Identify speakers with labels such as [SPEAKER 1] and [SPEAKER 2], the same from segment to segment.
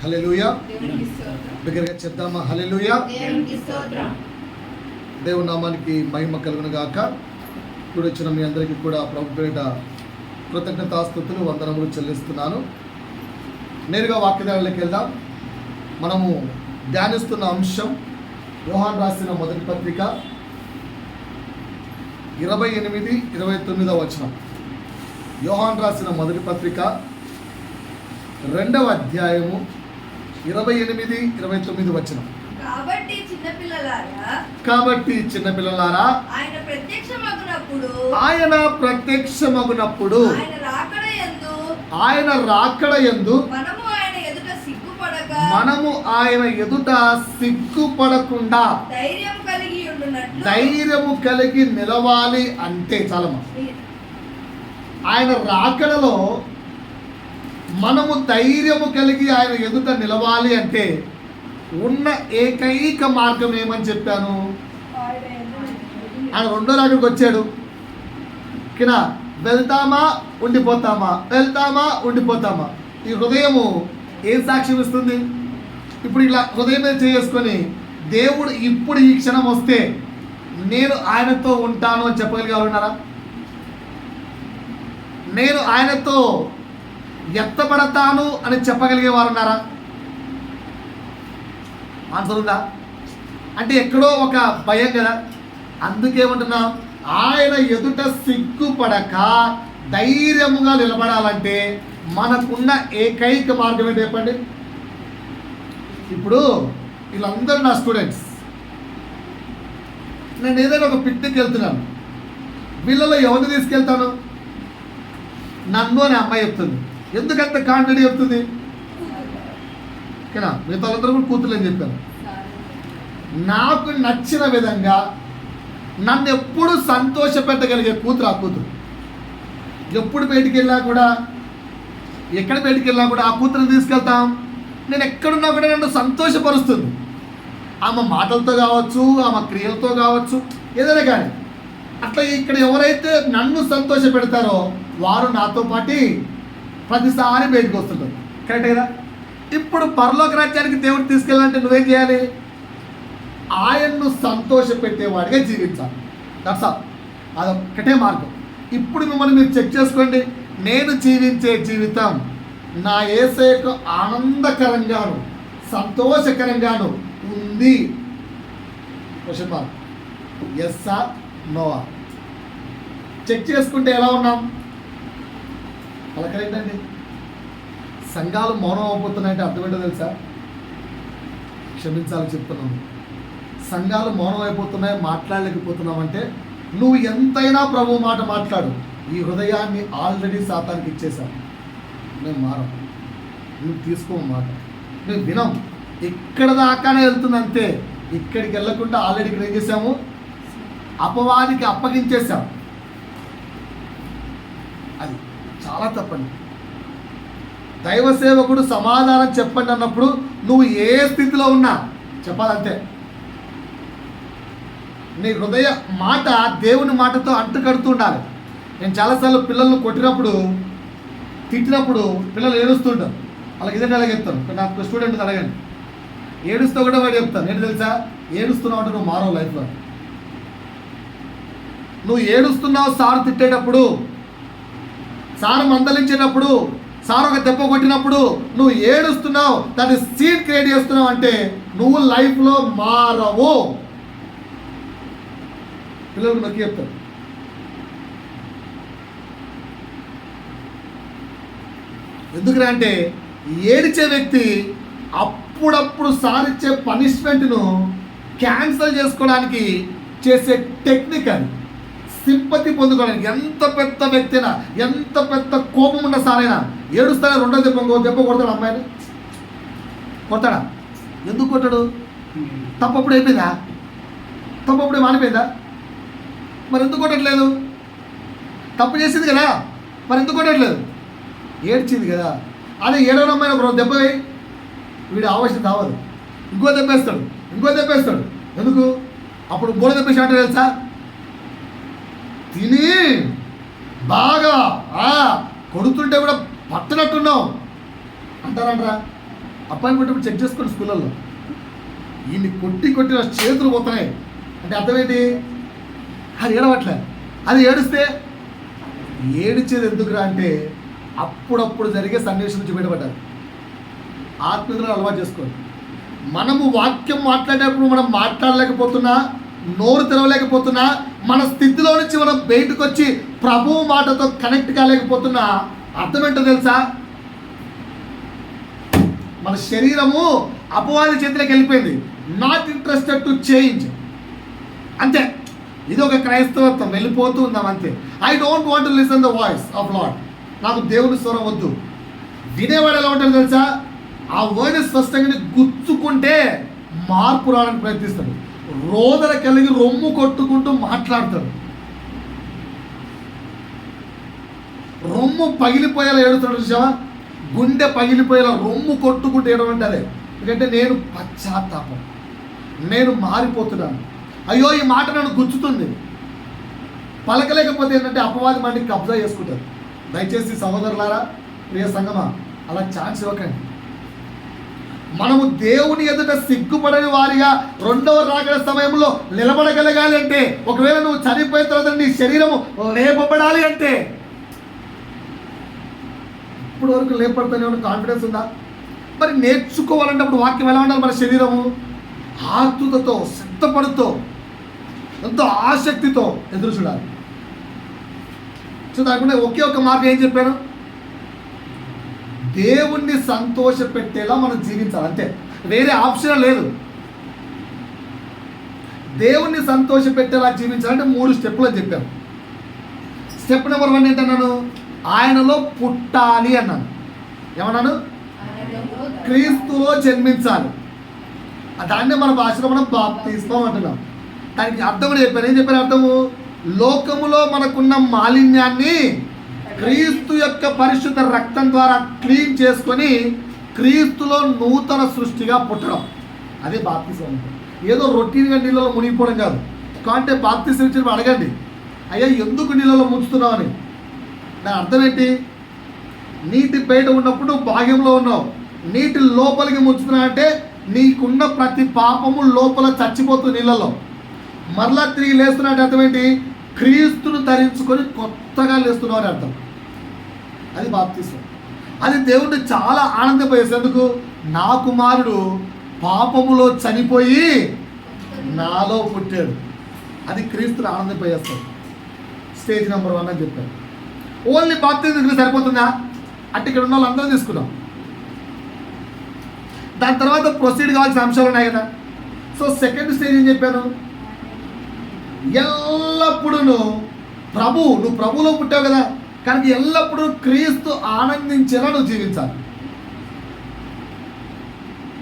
[SPEAKER 1] హల్లెలూయా. దగ్గరగా చెప్దామా? హల్లెలూయా. దేవుని నామానికి మహిమ కలుగును గాక. ఇప్పుడు వచ్చిన మీ అందరికీ కూడా ప్రభు పేరిట కృతజ్ఞతాస్తుతులు వందనములు చెల్లిస్తున్నాను. నేరుగా వాక్యదారులకు వెళ్దాం. మనము ధ్యానిస్తున్న అంశం యోహాను రాసిన మొదటి పత్రిక 28-29 వచనం. యోహాను రాసిన మొదటి పత్రిక 2వ అధ్యాయము 28-29 వచనం. కాబట్టి చిన్నపిల్లలారా ఆయన ప్రత్యక్షమగునప్పుడు ఆయన రాకడ యందు మనము ఆయన ఎదుట సిగ్గుపడకుండా ధైర్యము కలిగి నిలవాలి. అంటే చాలమ్మా, ఆయన రాకడలో మనము ధైర్యము కలిగి ఆయన ఎదుట నిలవాలి అంటే ఉన్న ఏకైక మార్గం ఏమని చెప్పాను? ఆయన రెండో రాకడికి వచ్చాడు. కినా వెళ్తామా ఉండిపోతామా, వెళ్తామా ఉండిపోతామా. ఈ హృదయము ఏం సాక్ష్యం ఇస్తుంది? ఇప్పుడు ఇలా హృదయం మీద చేసుకొని దేవుడు ఇప్పుడు ఈ క్షణం వస్తే నేను ఆయనతో ఉంటాను అని చెప్పగలిగే ఉన్నారా? నేను ఆయనతో ఎత్తబడతాను అని చెప్పగలిగే వారు ఉన్నారా? ఆన్సర్ ఉందా? అంటే ఎక్కడో ఒక భయం కదా. అందుకేమంటున్నాం, ఆయన ఎదుట సిగ్గుపడక ధైర్యముగా నిలబడాలంటే మనకున్న ఏకైక మార్గం ఏంటి చెప్పండి? ఇప్పుడు వీళ్ళందరూ నా స్టూడెంట్స్. నేను ఏదైనా ఒక పిక్నిక్ వెళ్తున్నాను. వీళ్ళలో ఎవరిని తీసుకెళ్తాను? నన్ను అనే అమ్మాయి చెప్తుంది. ఎందుకంత కాన్ఫిడెంట్ చెప్తుంది? ఓకేనా? మిగతా వాళ్ళందరూ కూడా కూతురు అని చెప్పాను. నాకు నచ్చిన విధంగా నన్ను ఎప్పుడు సంతోష పెట్టగలిగే కూతురు ఆ కూతురు. ఎప్పుడు బయటికి వెళ్ళినా కూడా, ఎక్కడ బయటికి వెళ్ళినా కూడా ఆ కూతురుని తీసుకెళ్తాం. నేను ఎక్కడున్నా కూడా నన్ను సంతోషపరుస్తుంది. ఆమె మాటలతో కావచ్చు, ఆమె క్రియలతో కావచ్చు, ఏదైనా కానీ. అట్లా ఇక్కడ ఎవరైతే నన్ను సంతోష పెడతారో వారు నాతో పాటు ప్రతిసారి బయటకు వస్తుంటారు. కరెక్ట్ కదా? ఇప్పుడు పరలోక రాజ్యానికి దేవుడు తీసుకెళ్ళాలంటే నువ్వేం చేయాలి? ఆయన్ను సంతోష పెట్టేవాడిగా జీవించాలి. That's all. అదొక్కటే మార్గం. ఇప్పుడు మిమ్మల్ని మీరు చెక్ చేసుకోండి. నేను జీవించే జీవితం నా యేసయ్యకు ఆనందకరంగాను సంతోషకరంగాను ఉంది. Question mark. Yes or no or. Check చేసుకుంటే ఎలా ఉన్నాం? అలా కరెక్టండి. సంఘాలు మౌనం అయిపోతున్నాయంటే అర్థం ఏంటో తెలుసా? క్షమించాలని చెప్తున్నాను. సంఘాలు మౌనం అయిపోతున్నాయి, మాట్లాడలేకపోతున్నామంటే నువ్వు ఎంతైనా ప్రభు మాట మాట్లాడు. ఈ హృదయాన్ని ఆల్రెడీ సాతానికి ఇచ్చేశాను. మేము మారం, నువ్వు తీసుకో మాట, మేము వినం. ఇక్కడ దాకానే వెళ్తుంది అంతే. ఇక్కడికి వెళ్ళకుండా ఆల్రెడీ ఇక్కడ ఏం చేసాము? అపవాదికి అప్పగించేసాం. అది చాలా తప్పండి. దైవ సేవకుడు సమాధానం చెప్పండి అన్నప్పుడు నువ్వు ఏ స్థితిలో ఉన్నా చెప్పాలంతే. నీ హృదయ మాట దేవుని మాటతో అంటుకడుతూ ఉండాలి. నేను చాలాసార్లు పిల్లలను కొట్టినప్పుడు, తిట్టినప్పుడు పిల్లలు ఏడుస్తుంటారు. వాళ్ళకి ఇదే అలాగే చెప్తాను. నాకు స్టూడెంట్ అడగండి, ఏడుస్తూ కూడా వాడు చెప్తాను. ఏంటి తెలుసా? ఏడుస్తున్నావు అంటే నువ్వు మారవు లైఫ్లో. నువ్వు ఏడుస్తున్నావు సార్ తిట్టేటప్పుడు, సార్ మందలించేటప్పుడు, సార్ ఒక దెబ్బ కొట్టినప్పుడు నువ్వు ఏడుస్తున్నావు, దాన్ని సీడ్ క్రియేట్ చేస్తున్నావు అంటే నువ్వు లైఫ్లో మారవు. పిల్లలకు నొక్కి చెప్తారు. ఎందుకురా అంటే ఏడిచే వ్యక్తి అప్పుడప్పుడు సారిచ్చే పనిష్మెంట్ను క్యాన్సిల్ చేసుకోవడానికి చేసే టెక్నిక్ అది. సింపతి పొందుకోవడానికి. ఎంత పెద్ద వ్యక్తి అయినా, ఎంత పెద్ద కోపం ఉన్న సారైనా ఏడుస్తానే రెండో దెబ్బ కొడతాడు. అమ్మాయిని కొడతాడా? ఎందుకు కొట్టాడు? తప్పప్పుడు అయిపోయిందా? తప్పప్పుడే మానిపోయిందా? మరి ఎందుకు కొట్టట్లేదు? తప్పు చేసింది కదా, మరి ఎందుకు కొట్టట్లేదు? ఏడ్చింది కదా. అదే ఏడవ అమ్మాయిని ఒక దెబ్బ వేయి, వీడు ఆవశ్యం కావదు. ఇంకో దెబ్బేస్తాడు, ఇంకో దెబ్బేస్తాడు. ఎందుకు? అప్పుడు మూడో దెబ్బేసి అంటే తెలుసా? తిని బాగా కొడుతుంటే కూడా పట్టనట్టున్నావు అంటారంటరా. అపాయింట్మెంట్ చెక్ చేసుకోండి స్కూళ్ళల్లో. ఈయన్ని కొట్టి కొట్టి నా చేతులు పోతున్నాయి అంటే అర్థం ఏంటి? అది ఏడవట్లే. అది ఏడిస్తే ఏడిచేది ఎందుకురా అంటే అప్పుడప్పుడు జరిగే సన్నివేశం నుంచి బయటపడ్డారు. ఆత్మీయులను అలవాటు చేసుకోండి. మనము వాక్యం మాట్లాడేటప్పుడు మనం మాట్లాడలేకపోతున్నా, నోరు తెరవలేకపోతున్నా, మన స్థితిలో నుంచి మనం బయటకు వచ్చి ప్రభువు మాటతో కనెక్ట్ కాలేకపోతున్నా, అర్థం ఏంటో తెలుసా? మన శరీరము అపవాది చేతిలోకి వెళ్ళిపోయింది. నాట్ ఇంట్రెస్టెడ్ టు చేంజ్, అంతే. ఇది ఒక క్రైస్తవత్వం, వెళ్ళిపోతూ ఉందాం అంతే. I don't want to listen the voice of lord. నాకు దేవుని స్వరం వద్దు. వినేవాడు ఎలా ఉంటాడు తెలుసా? ఆ వర్డ్ స్పష్టంగా గుచ్చుకుంటే మార్పు రావడానికి ప్రయత్నిస్తాడు. రోదన కలిగి రొమ్ము కొట్టుకుంటూ మాట్లాడతాడు. రొమ్ము పగిలిపోయేలా ఏడుస్తాడు చూసావా? గుండె పగిలిపోయేలా రొమ్ము కొట్టుకుంటూ ఏడవంటే అదే. ఎందుకంటే నేను పశ్చాత్తాపం, నేను మారిపోతున్నాను, అయ్యో ఈ మాట నన్ను గుచ్చుతుంది. పలకలేకపోతే ఏంటంటే అపవాది మాటికి కబ్జా చేసుకుంటారు. దయచేసి సహోదరులారా, ప్రియ సంగమా, అలా ఛాన్స్ ఇవ్వకండి. మనము దేవుని ఎదుట సిగ్గుపడని వారిగా రెండవ రాకడ సమయంలో నిలబడగలగాలి అంటే, ఒకవేళ నువ్వు చనిపోయిన తర్వాత నీ శరీరము లేపబడాలి అంటే, ఇప్పుడు వరకు లేపడతానే కాన్ఫిడెన్స్ ఉందా? మరి నేర్చుకోవాలంటే అప్పుడు వాక్యం ఎలా ఉండాలి? మన శరీరము ఆతుతతో, సిద్ధపడుతో, ఎంతో ఆసక్తితో ఎదురు చూడాలి. సో దానికంటే ఒకే ఒక మార్గం ఏం చెప్పాను? దేవుణ్ణి సంతోష పెట్టేలా మనం జీవించాలి, అంతే. వేరే ఆప్షన్ లేదు. దేవుణ్ణి సంతోష పెట్టేలా జీవించాలంటే 3 స్టెప్పులు అని చెప్పాను. Step number 1 ఏంటన్నాను? ఆయనలో పుట్టాలి అన్నాను. ఏమన్నాను? క్రీస్తులో జన్మించాలి. దాన్నే మన భాషలో మనం బాప్తిస్మం అంటున్నాం. దానికి అర్థం కూడా చెప్పాను. ఏం చెప్పాను అర్థము? లోకములో మనకున్న మాలిన్యాన్ని క్రీస్తు యొక్క పరిశుద్ధ రక్తం ద్వారా క్లీన్ చేసుకొని క్రీస్తులో నూతన సృష్టిగా పుట్టడం, అదే బాప్తిస్మం. ఏదో రొటీన్గా నీళ్ళలో మునిగిపోవడం కాదు. కాబట్టి బాప్తిస్మం ఇచ్చిన అడగండి, అయ్యా ఎందుకు నీళ్ళలో ముంచుతున్నావు అని. దాని అర్థం ఏంటి? నీటి బయట ఉన్నప్పుడు భాగ్యంలో ఉన్నావు, నీటి లోపలికి ముంచుతున్నావు అంటే నీకున్న ప్రతి పాపము లోపల చచ్చిపోతుంది నీళ్ళలో. మరలా తిరిగి లేస్తున్నట్టు అర్థం ఏంటి? క్రీస్తును ధరించుకొని కొత్తగా లేస్తున్నావు అని అర్థం. అది బాప్తిస్మం. అది దేవుడిని చాలా ఆనందపోయేది. ఎందుకు? నా కుమారుడు పాపములో చనిపోయి నాలో పుట్టాడు. అది క్రీస్తుని ఆనందపోయేస్తాడు. స్టేజ్ నెంబర్ 1 అని చెప్పారు. ఓన్లీ బాప్తిజం సరిపోతుందా అంటే ఇక్కడ ఉన్న వాళ్ళందరూ తీసుకున్నాం. దాని తర్వాత ప్రొసీడ్ కావాల్సిన అంశాలు ఉన్నాయి కదా. సో సెకండ్ స్టేజ్ ఏం చెప్పాను? ఎల్లప్పుడూ నువ్వు ప్రభువులో పుట్టావు కదా, కనుక ఎల్లప్పుడూ క్రీస్తు ఆనందించేలా నువ్వు జీవించాలి.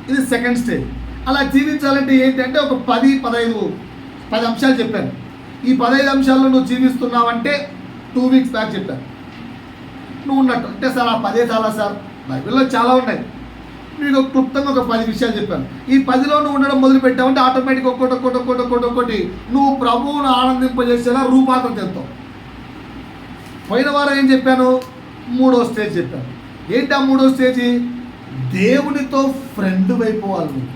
[SPEAKER 1] ఇది సెకండ్ స్టేజ్. అలా జీవించాలంటే ఏంటంటే ఒక 10 అంశాలు చెప్పాను. ఈ 15 అంశాల్లో నువ్వు జీవిస్తున్నావంటే 2 వీక్స్ బ్యాక్ చెప్పాను నువ్వు ఉన్నట్టు. అంటే సార్ ఆ 10 చాలా సార్, బైబిల్లో చాలా ఉన్నాయి. మీకు క్లుప్తంగా ఒక 10 విషయాలు చెప్పాను. ఈ 10లో నువ్వు ఉండడం మొదలు పెట్టావంటే ఆటోమేటిక్ ఒక్కొక్కటి నువ్వు ప్రభువును ఆనందింపజేసేలా రూపాంతరం చెందుతావు. పోయిన వారం ఏం చెప్పాను? 3వ స్టేజ్ చెప్పాను. ఏంటి ఆ 3వ స్టేజ్? దేవునితో ఫ్రెండ్ అయిపోవాలి నువ్వు.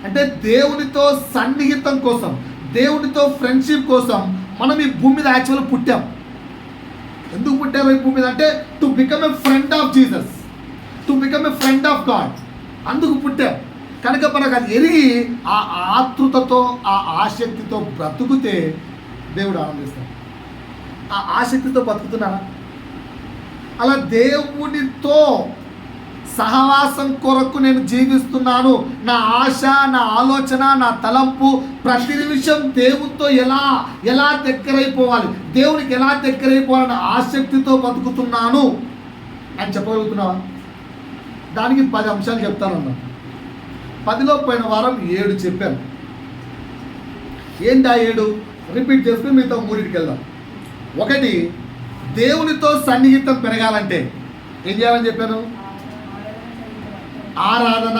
[SPEAKER 1] అంటే దేవునితో సన్నిహితం కోసం, దేవునితో ఫ్రెండ్షిప్ కోసం మనం ఈ భూమి మీద యాక్చువల్గా పుట్టాం. ఎందుకు పుట్టారు ఈ భూమి మీద అంటే to become a friend of Jesus, to become a friend of God. అందుకు పుట్టాం. కనుక మనకు అది ఎరిగి ఆ ఆతృతతో, ఆ ఆసక్తితో బ్రతుకుతే దేవుడు ఆనందిస్తాడు. ఆ ఆసక్తితో బతుకుతున్నారా? అలా దేవునితో సహవాసం కొరకు నేను జీవిస్తున్నాను. నా ఆశ, నా ఆలోచన, నా తలంపు ప్రతి నిమిషం దేవునితో ఎలా దగ్గరైపోవాలి, దేవునికి ఎలా దగ్గరైపోవాలన్న ఆసక్తితో బతుకుతున్నాను అని చెప్పగలుగుతున్నావా? దానికి 10 అంశాలు చెప్తానన్నా. 10లో పోయిన వారం 7 చెప్పాను. ఏంటి ఆ 7? రిపీట్ చేసుకుని మీతో 3కి వెళ్దాం. 1, దేవునితో సన్నిహితం పెరగాలంటే ఏం చేయాలని చెప్పాను? ఆరాధన,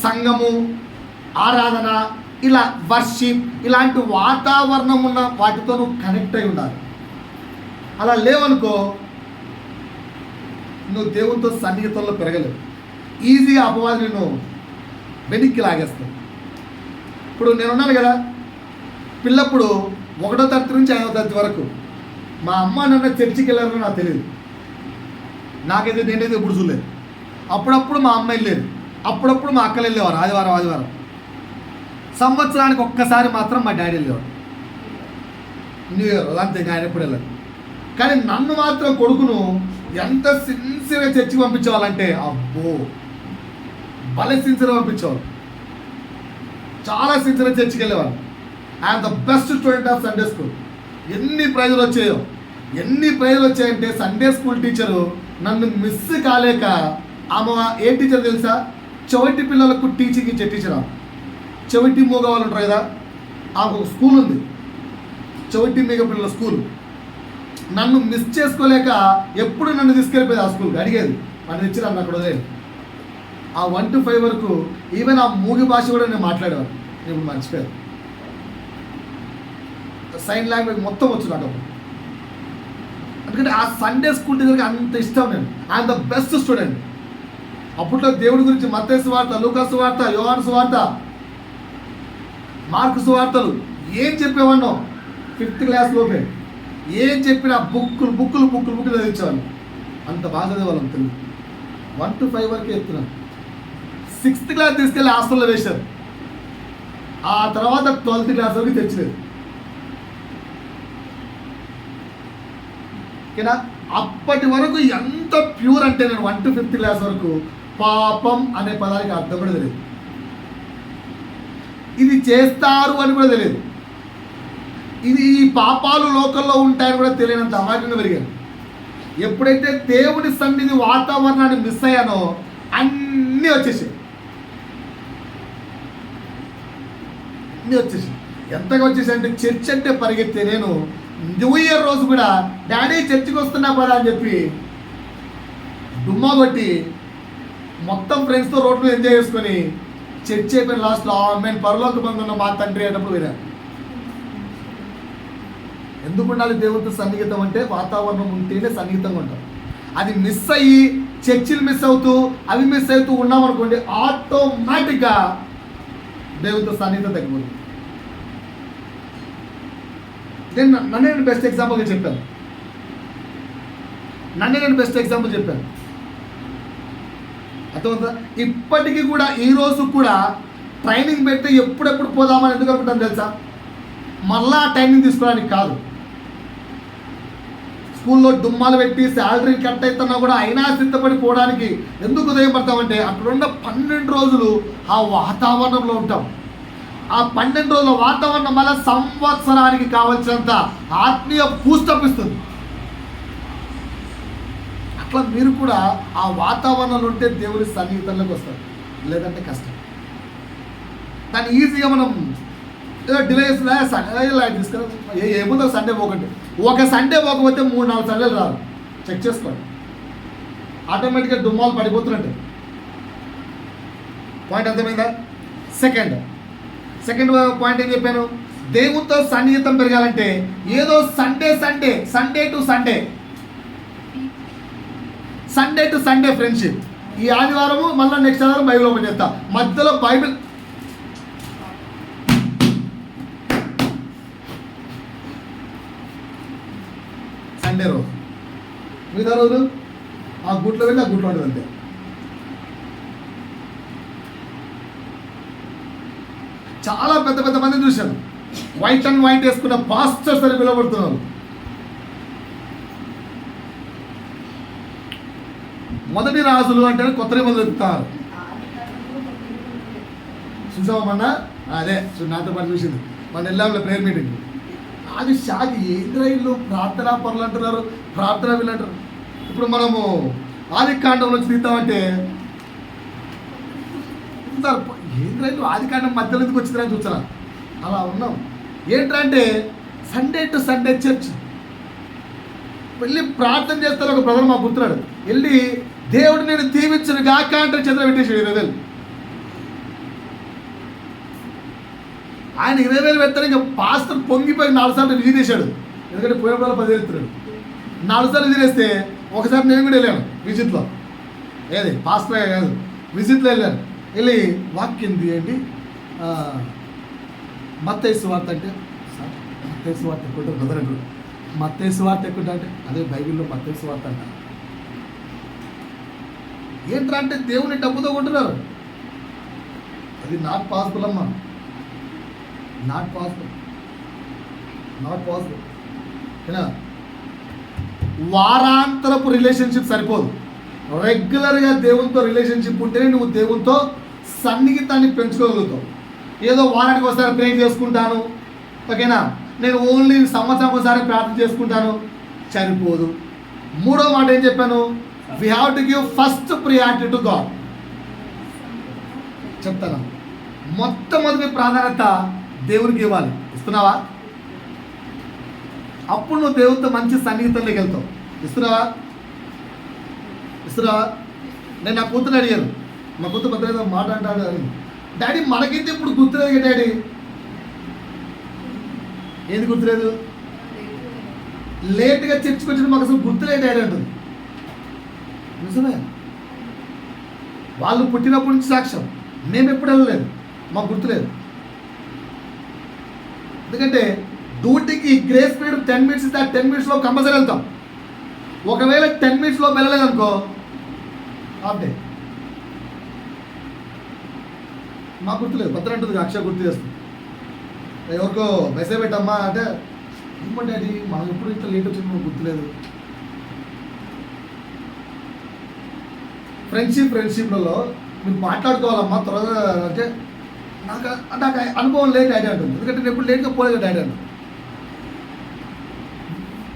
[SPEAKER 1] సంఘము, ఆరాధన, ఇలా వర్షిప్, ఇలాంటి వాతావరణం ఉన్న వాటితో నువ్వు కనెక్ట్ అయి ఉండాలి. అలా లేవనుకో నువ్వు దేవునితో సన్నిహితంలో పెరగలేవు. ఈజీగా అపవాది నిన్ను వెనక్కి లాగేస్తావు. ఇప్పుడు నేనున్నాను కదా, పిల్లప్పుడు 1వ తరగతి నుంచి 5వ తరగతి వరకు మా అమ్మ నాన్న చర్చికి వెళ్ళారని నాకు తెలియదు. నాకైతే నేనైతే ఎప్పుడు చూడలేదు. అప్పుడప్పుడు మా అమ్మ వెళ్ళేది, అప్పుడప్పుడు మా అక్కలు వెళ్ళేవారు. ఆదివారం సంవత్సరానికి ఒక్కసారి మాత్రం మా డాడీ వెళ్ళేవారు, న్యూ ఇయర్. అంతే, ఆయన ఎప్పుడు వెళ్ళారు. కానీ నన్ను మాత్రం కొడుకును ఎంత సిన్సియర్గా చర్చికి పంపించేవాళ్ళంటే, అబ్బో భలే సిన్సియర్గా పంపించేవాళ్ళు. చాలా సిన్సియర్గా చర్చికి వెళ్ళేవాళ్ళు. I'm the best student of Sunday school. ఎన్ని ప్రైజులు వచ్చాయంటే సండే స్కూల్ టీచరు నన్ను మిస్ కాలేక, ఆమె ఏ టీచర్ తెలుసా? చెవిటి పిల్లలకు టీచింగ్ ఇచ్చే టీచర్. చెవిటి మూగ వాళ్ళు ఉంటారు కదా, ఆమె స్కూల్ ఉంది, చెవిటి మూగ పిల్లల స్కూల్. నన్ను మిస్ చేసుకోలేక ఎప్పుడు నన్ను తీసుకెళ్ళిపోయేది ఆ స్కూల్కి. అడిగేది, నన్ను ఇచ్చి నన్ను అక్కడ వదిలేదు. ఆ 1 to 5 వరకు ఈవెన్ ఆ మూగి భాష కూడా నేను మాట్లాడేవాడు. నేను ఇప్పుడు మర్చిపోయాను. సైన్ లాంగ్వేజ్ మొత్తం వచ్చు నాకు అప్పుడు. ఎందుకంటే ఆ సండే స్కూల్ టీచర్కి అంత ఇష్టం. నేను ఐఎమ్ ద బెస్ట్ స్టూడెంట్. అప్పట్లో దేవుడి గురించి మత్తయి సువార్త, లూకా సువార్త, యోహాను సువార్త, మార్కు సువార్తలు ఏం చెప్పేవాడినో 5th క్లాస్ లోపే. ఏం చెప్పినా బుక్కులు చదివించేవాళ్ళు. అంత బాగా చదివేవాళ్ళం తెలుగు. 1 to 5 వరకే చెప్తున్నాను. 6th క్లాస్ తీసుకెళ్ళి హాస్టల్లో వేశారు. ఆ తర్వాత 12th క్లాస్ వరకు తెచ్చలేదు. ఓకేనా? అప్పటి వరకు ఎంత ప్యూర్ అంటే నేను 1 to 5th క్లాస్ వరకు పాపం అనే పదానికి అర్థం కూడా తెలియదు. ఇది చేస్తారు అని కూడా తెలియదు. ఇది ఈ పాపాలు లోకల్లో ఉంటాయని కూడా తెలియనంత అమాయకంగా పెరిగాను. ఎప్పుడైతే దేవుని సన్నిధి వాతావరణాన్ని మిస్ అయ్యానో అన్నీ వచ్చేసాయి. ఎంతగా వచ్చేసాయంటే చర్చ్ అంటే పరిగెత్తే నేను న్యూ ఇయర్ రోజు కూడా డాడీ చర్చికి వస్తున్నా పదా అని చెప్పి డుమ్మా కొట్టి మొత్తం ఫ్రెండ్స్తో రోడ్డు మీద ఎంజాయ్ చేసుకొని చర్చ్ అయిపోయిన లాస్ట్లో మేము పరలోక బంధున్న మా తండ్రి అనేటప్పుడు విన్నాను. ఎందుకు ఉండాలి దేవునితో సన్నిహితం అంటే? వాతావరణం ఉంటేనే సన్నిహితంగా ఉంటాం. అది మిస్ అయ్యి చర్చిలు మిస్ అవుతూ అవి మిస్ అవుతూ ఉన్నామనుకోండి, ఆటోమేటిక్గా దేవునితో సన్నిహితం తగ్గిపోతుంది. నేను బెస్ట్ ఎగ్జాంపుల్గా చెప్పాను. చెప్పాను అర్థమవుతుందా? ఇప్పటికీ కూడా ఈ రోజు కూడా ట్రైనింగ్ పెడితే ఎప్పుడెప్పుడు పోదామని ఎందుకు అనుకుంటాను తెలుసా? మళ్ళా ట్రైనింగ్ తీసుకోవడానికి కాదు. స్కూల్లో డుమ్మాలు పెట్టి శాలరీ కట్ అవుతున్నా కూడా అయినా సిద్ధపడిపోవడానికి ఎందుకు ఉదయపడతామంటే అక్కడున్న 12 రోజులు ఆ వాతావరణంలో ఉంటాం. ఆ 12 రోజుల వాతావరణం వల్ల సంవత్సరానికి కావాల్సినంత ఆత్మీయ పూస్తపిస్తుంది. అట్లా మీరు కూడా ఆ వాతావరణంలో ఉంటే దేవుని సన్నిహితంలోకి వస్తారు, లేదంటే కష్టం. దాన్ని ఈజీగా మనం డిలే తీసుకురా ఏముందో సండే పోకండి. ఒక సండే పోకపోతే 3-4 సండేలు రాదు. చెక్ చేసుకోండి, ఆటోమేటిక్గా దుమ్మాలు పడిపోతున్నట్టు. పాయింట్ అర్థమైందా? సెకండ్ పాయింట్ ఏం చెప్పాను? దేవునితో సన్నిహితం పెరగాలంటే ఏదో సండే టు సండే ఫ్రెండ్షిప్. ఈ ఆదివారము మళ్ళీ నెక్స్ట్ ఆదివారం బైబిల్ ఓపెన్ చేస్తా. మధ్యలో బైబిల్ సండే రోజు, మిగతా రోజులు ఆ గుట్లో వెళ్ళి ఆ గుట్లో ఉంటుంది అంతే. చాలా పెద్ద మంది చూశాను, వైట్ అండ్ వైట్ వేసుకున్న పాస్టర్స్ అని పిలువబడుతున్నారు. మొదటి రాజులు అంటే కొత్త నిబంధనలు చెప్తారు. చూసామన్నా? అదే నాతో పాటు చూసింది. మన వెళ్ళాము ప్రేయర్ మీటింగ్. అది షాక్. ఏంద్రైళ్ళు ప్రార్థనా పనులు అంటున్నారు, ప్రార్థన వీళ్ళు అంటారు. ఇప్పుడు మనము ఆదికాండం నుంచి తీద్దామంటే ఏంద్రైళ్ళు ఆదికాండం మధ్యలో ఎందుకు వచ్చిందని చూసాను. అలా ఉన్నాం. ఏంటంటే సండే టు సండే చర్చ్ వెళ్ళి ప్రార్థన చేస్తారు. ఒక బ్రదర్ మాకు గుర్తున్నాడు, వెళ్ళి దేవుడు నేను దీవించను గాక అంటే చంద్ర పెట్టేసాడు 20,000. ఆయన 20,000 పెడతాడు. ఇంకా పాస్టర్ పొంగిపోయి 4 సార్లు విజిట్ చేశాడు. ఎందుకంటే పోయినప్పుడు 10,000 ఎత్తున్నాడు. 4 సార్లు విజిట్ చేస్తే ఒకసారి నేను కూడా వెళ్ళాను విజిట్లో, ఏది పాస్టర్ కాదు, విజిట్లో వెళ్ళాను. వెళ్ళి వాక్యం తీయండి, మత్తయి సువార్త అంటే, సార్ మత్తయి సువార్త ఎక్కుంటే బ్రదర్ అంటారు, మత్తయి సువార్త ఎక్కుంటా అంటే అదే బైబిల్లో మత్తయి సువార్త అంట. ఏంట్రా అంటే దేవుని డబ్బుతో కొంటున్నారు. అది నాట్ పాసిబుల్ అమ్మా, నాట్ పాసిబుల్, నాట్ పాసిబుల్. ఏనా వారాంతరపు రిలేషన్షిప్ సరిపోదు. రెగ్యులర్గా దేవునితో రిలేషన్షిప్ ఉంటేనే నువ్వు దేవునితో సన్నిహితాన్ని పెంచుకోగలుగుతావు. ఏదో వారానికి ఒకసారి ప్రే చేసుకుంటాను, ఓకేనా, నేను ఓన్లీ సంవత్సరం ఒకసారి ప్రార్థన చేసుకుంటాను, సరిపోదు. మూడో మాట ఏం చెప్పాను, we have to give first priority to God. చెప్తాను, మొట్టమొదటి ప్రాధాన్యత దేవునికి ఇవ్వాలి. ఇస్తున్నావా? అప్పుడు నువ్వు దేవునితో మంచి సన్నిహితంలోకి వెళ్తావు. ఇస్తున్నావా? నేను నా కూతురు అడిగాను, మా కూతురు భద్రత మాట అంటాడు అని, డాడీ మనకైతే ఇప్పుడు గుర్తులేదు డాడీ. ఏది గుర్తులేదు? లేట్గా చర్చకు వచ్చిన మాకు అసలు గుర్తులేదు డాడీ అంటుంది. నిజమే, వాళ్ళు పుట్టినప్పటి నుంచి సాక్ష్యం, మేము ఎప్పుడు వెళ్ళలేదు, మాకు గుర్తులేదు. ఎందుకంటే డ్యూటీకి గ్రేస్ పీరియడ్ 10 minutes ఇస్తే 10 minutesలో కంపల్సరీ వెళ్తాం. ఒకవేళ 10 minutesలో వెళ్ళలేదనుకో అప్డే. మాకు గుర్తులేదు, భద్ర అంటుంది, అక్షయ గుర్తు చేస్తుంది. ఎవరికో మెసేజ్ పెట్టమ్మా అంటే ఏమంటే అది మనం ఎప్పుడు ఇంత లేట్ వచ్చింది మాకు గుర్తులేదు. ఫ్రెండ్షిప్లలో మీరు మాట్లాడుకోవాలమ్మా త్వరగా అంటే నాకు అనుభవం లేదు డాడీ అంటుంది. ఎందుకంటే నేను ఎప్పుడు లేట్గా పోలేదు డాడీ అంటుంది.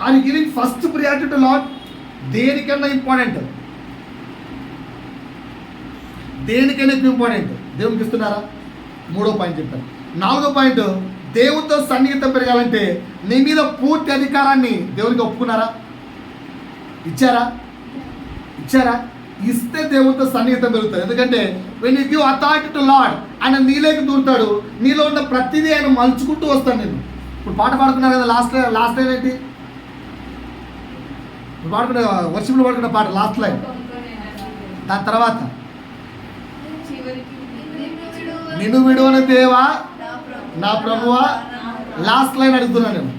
[SPEAKER 1] Are giving first priority to Lord. దేనికన్నా ఇంపార్టెంట్, దేనికైనా ఇంపార్టెంట్ దేవునికి ఇస్తున్నారా? మూడో పాయింట్ చెప్పాను. నాలుగో పాయింట్, దేవునితో సన్నిహితం పెరగాలంటే నీ మీద పూర్తి అధికారాన్ని దేవునికి ఒప్పుకున్నారా? ఇచ్చారా? ఇస్తే దేవునితో సన్నిహితం పెరుగుతారు. ఎందుకంటే when you give authority to lord, ఆయన నీలోకి దూరుతాడు, నీలో ఉన్న ప్రతిదీ ఆయన మలుచుకుంటూ వస్తాడు. నేను ఇప్పుడు పాట పాడుకున్నారు కదా, లాస్ట్ లైన్ ఏంటి? పాడుకునే వర్షంలో పాడుకున్న పాట లాస్ట్ లైన్, దాని తర్వాత నిన్ను విడువని దేవా నా ప్రభువా, లాస్ట్ లైన్ అడుగుతున్నాను నేను,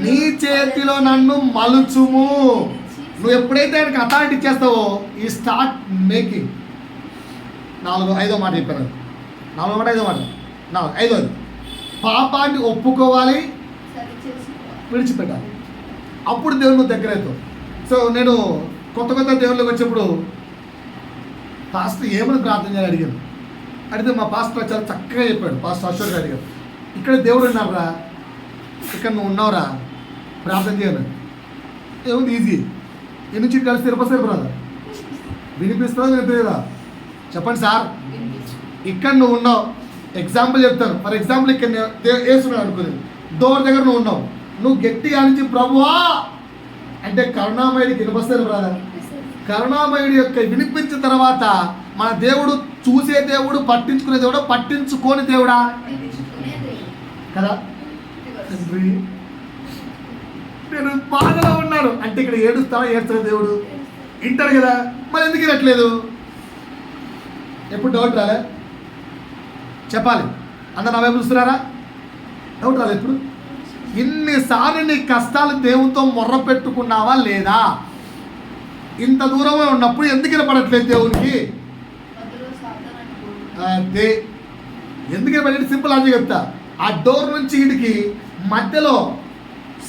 [SPEAKER 1] నీ చేతిలో నన్ను మలుచుము. నువ్వు ఎప్పుడైతే ఆయనకి అథారిటీ ఇచ్చేస్తావో ఈ స్టార్ట్ మేకింగ్. ఐదో మాట చెప్పాను, ఐదోది పాపాన్ని ఒప్పుకోవాలి, విడిచిపెట్టాలి, అప్పుడు దేవుడు నువ్వు దగ్గర అవుతావు. సో నేను కొత్త దేవుళ్ళకి వచ్చినప్పుడు పాస్టర్ ఏమని ప్రార్థన చేయాలి అడిగాను. అడిగితే మా పాస్టర్ చాలా చక్కగా చెప్పాడు. పాస్టర్ అశోక్ గారు అడిగారు, ఇక్కడ దేవుడు ఉన్నారా, ఇక్కడ నువ్వు ఉన్నావురా, ప్రార్థన చేయను. ఏముంది ఈజీ, ఈ నుంచి కలిసి తిరుపతి బ్రదర్ వినిపిస్తుందా వినిపించదా? చెప్పండి సార్. ఇక్కడ నువ్వు ఉన్నావు, ఎగ్జాంపుల్ చెప్తాను. ఫర్ ఎగ్జాంపుల్ ఇక్కడ వేస్తున్నాడు అనుకుని డోర్ దగ్గర నువ్వు ఉన్నావు, నువ్వు గట్టిగా నుంచి ప్రభువా అంటే కరుణామయుడికి వినిపిస్తారు బ్రదర్. కరుణామయుడి యొక్క వినిపించిన తర్వాత మన దేవుడు చూసే దేవుడు, పట్టించుకునే దేవుడు, పట్టించుకోని దేవుడా కదా. తండ్రి నేను బాధలో ఉన్నాను అంటే ఇక్కడ ఏడుస్తాడు దేవుడు, వింటాడు కదా. మరి ఎందుకు వినట్లేదు? ఎప్పుడు డౌట్ రాలే? చెప్పాలి, అందరు నా వైపు చూస్తున్నారా? డౌట్ రాలే ఎప్పుడు? ఇన్నిసార్లు నీ కష్టాలు దేవునితో మొర్ర పెట్టుకున్నావా లేదా? ఇంత దూరంలో ఉన్నప్పుడు ఎందుకు వినపడట్లేదు దేవునికి? అదే ఎందుకు వినపడేది? సింపుల్ అని చెప్తా. ఆ డోర్ నుంచి ఇడికి మధ్యలో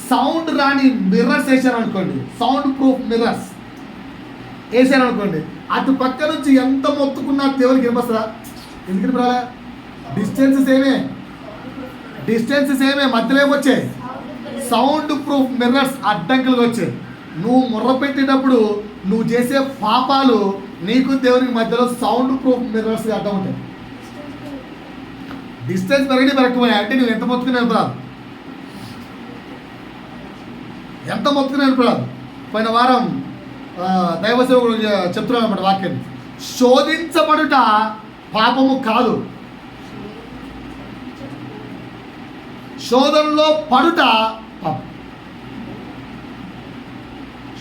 [SPEAKER 1] సౌండ్ రాని మిర్రర్స్ వేసాను అనుకోండి, సౌండ్ ప్రూఫ్ మిర్రర్స్ వేసాను అనుకోండి, అటు పక్క నుంచి ఎంత మొత్తుకున్నా దేవునికి వినిపిస్తుందా? ఎందుకు వినపడాలా? డిస్టెన్స్ సేమే, మధ్యలో ఏమొచ్చాయి? సౌండ్ ప్రూఫ్ మిర్రర్స్ అడ్డంకులు వచ్చాయి. నువ్వు ముర్ర పెట్టేటప్పుడు నువ్వు చేసే పాపాలు నీకు దేవునికి మధ్యలో సౌండ్ ప్రూఫ్ మిర్రర్స్ అడ్డం ఉంటాయి. డిస్టెన్స్ పెరగకపోయా అంటే నువ్వు ఎంత మొత్తుకుని వెళ్ళరాదు, పోయిన వారం దైవ సేవకుడు చెప్తున్నాడు అన్నమాట వాక్యాన్ని. శోధించబడుట పాపము కాదు, శోధనలో పడుట పాపం.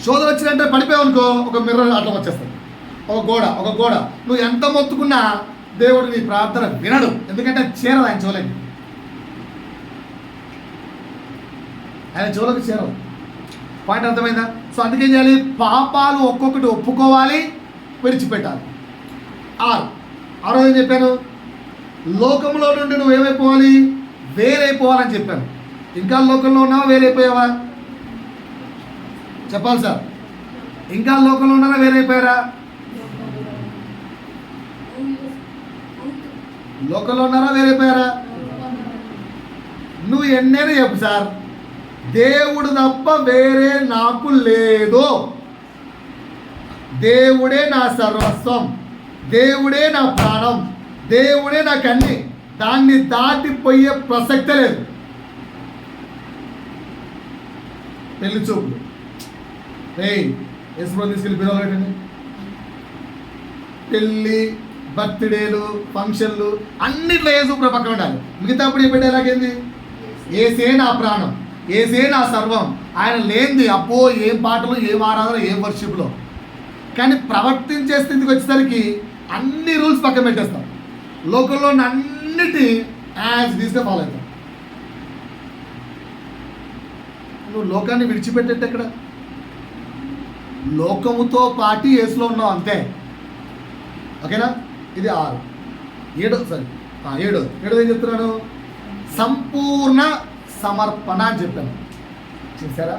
[SPEAKER 1] శోధన వచ్చినంటే పడిపోయావు అనుకో, ఒక మిర్రర్ అట్లా వచ్చేస్తుంది, ఒక గోడ. నువ్వు ఎంత మొత్తుకున్నా దేవుడు నీ ప్రార్థన వినడు, ఎందుకంటే చేరదు ఆయన చెవులకి, ఆయన చెవులకు చేరవు. పాయింట్ అర్థమైందా? సో అందుకేం చేయాలి? పాపాలు ఒక్కొక్కటి ఒప్పుకోవాలి, విడిచిపెట్టాలి. ఆరో ఏం చెప్పాను? లోకంలో నుండి నువ్వు ఏమైపోవాలి? వేరైపోవాలని చెప్పాను. ఇంకా లోకంలో ఉన్నావా, వేరైపోయావా? చెప్పాలి సార్. ఇంకా లోకంలో ఉన్నారా, వేరైపోయారా? లోకంలో ఉన్నారా, వేరైపోయారా? నువ్వు ఎన్నైనా చెప్పు సార్, దేవుడు తప్ప వేరే నాకు లేదు, దేవుడే నా సర్వస్వం, దేవుడే నా ప్రాణం, దేవుడే నాకు అన్ని, దాన్ని దాటిపోయే ప్రసక్తే లేదు. పెళ్లి చూపులు ఎస్ప్రో తీసుకెళ్ళి పిలవలేటండి. పెళ్ళి, బర్త్డేలు, ఫంక్షన్లు అన్నిట్లో యేసు పక్కన ఉండాలి. మిగతా అప్పుడు ఏ పెట్టేలాగేంది? ఏసే నా ప్రాణం, ఏసే నా సర్వం, ఆయన లేనిది అబ్బో ఏం పాటలు, ఏం ఆరాధన, ఏం వర్షిప్లో. కానీ ప్రవర్తించే స్థితికి వచ్చేసరికి అన్ని రూల్స్ పక్కన పెట్టేస్తాం, లోకంలో అన్నిటి యాజ్ తీసుగా ఫాలో అవుతాం. నువ్వు లోకాన్ని విడిచిపెట్టేట్టు ఎక్కడ? లోకముతో పాటు యేసులో ఉన్నావు అంతే. ఓకేనా? ఇది 6. 7 ఏం చెప్తున్నాను? సంపూర్ణ సమర్పణ అని చెప్పాను. చూసారా?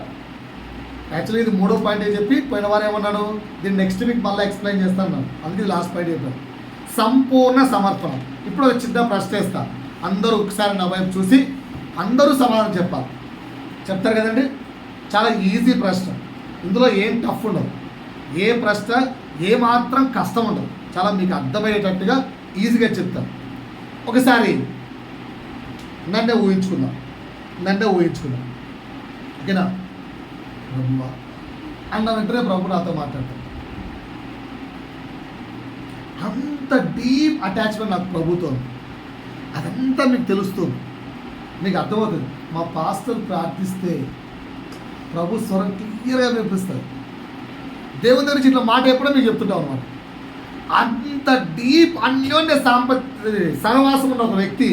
[SPEAKER 1] యాక్చువల్లీ ఇది 3వ పాయింట్ అని చెప్పి పోయిన వారు ఏమన్నాను, దీన్ని నెక్స్ట్ వీక్ మళ్ళీ ఎక్స్ప్లెయిన్ చేస్తాను, అందుకే లాస్ట్ పాయింట్ చెప్పాను, సంపూర్ణ సమర్పణ. ఇప్పుడు ఒక చిన్న ప్రశ్న వేస్తా, అందరూ ఒకసారి నా వైపు చూసి అందరూ సమాధానం చెప్పాలి. చెప్తారు కదండి? చాలా ఈజీ ప్రశ్న, ఇందులో ఏం టఫ్ ఉండదు, ఏ ప్రశ్న ఏమాత్రం కష్టం ఉండదు, చాలా మీకు అర్థమయ్యేటట్టుగా ఈజీగా చెప్తాను. ఒకసారి నన్నే ఊహించుకుందాం. ఓకేనా? ప్రభు అన్న వెంటనే ప్రభు నాతో మాట్లాడతాడు. అంత డీప్ అటాచ్మెంట్ నాకు ప్రభుతో, అదంతా మీకు తెలుస్తుంది, మీకు అర్థమవుతుంది. మా పాస్టర్ ప్రార్థిస్తే ప్రభు స్వరం క్లియర్గా వినిపిస్తుంది. దేవుని గురించి ఇట్లా మాట ఎప్పుడో మీకు చెప్తుంటాం అనమాట. అంత డీప్ అన్యోన్య సహవాసం ఉన్న ఒక వ్యక్తి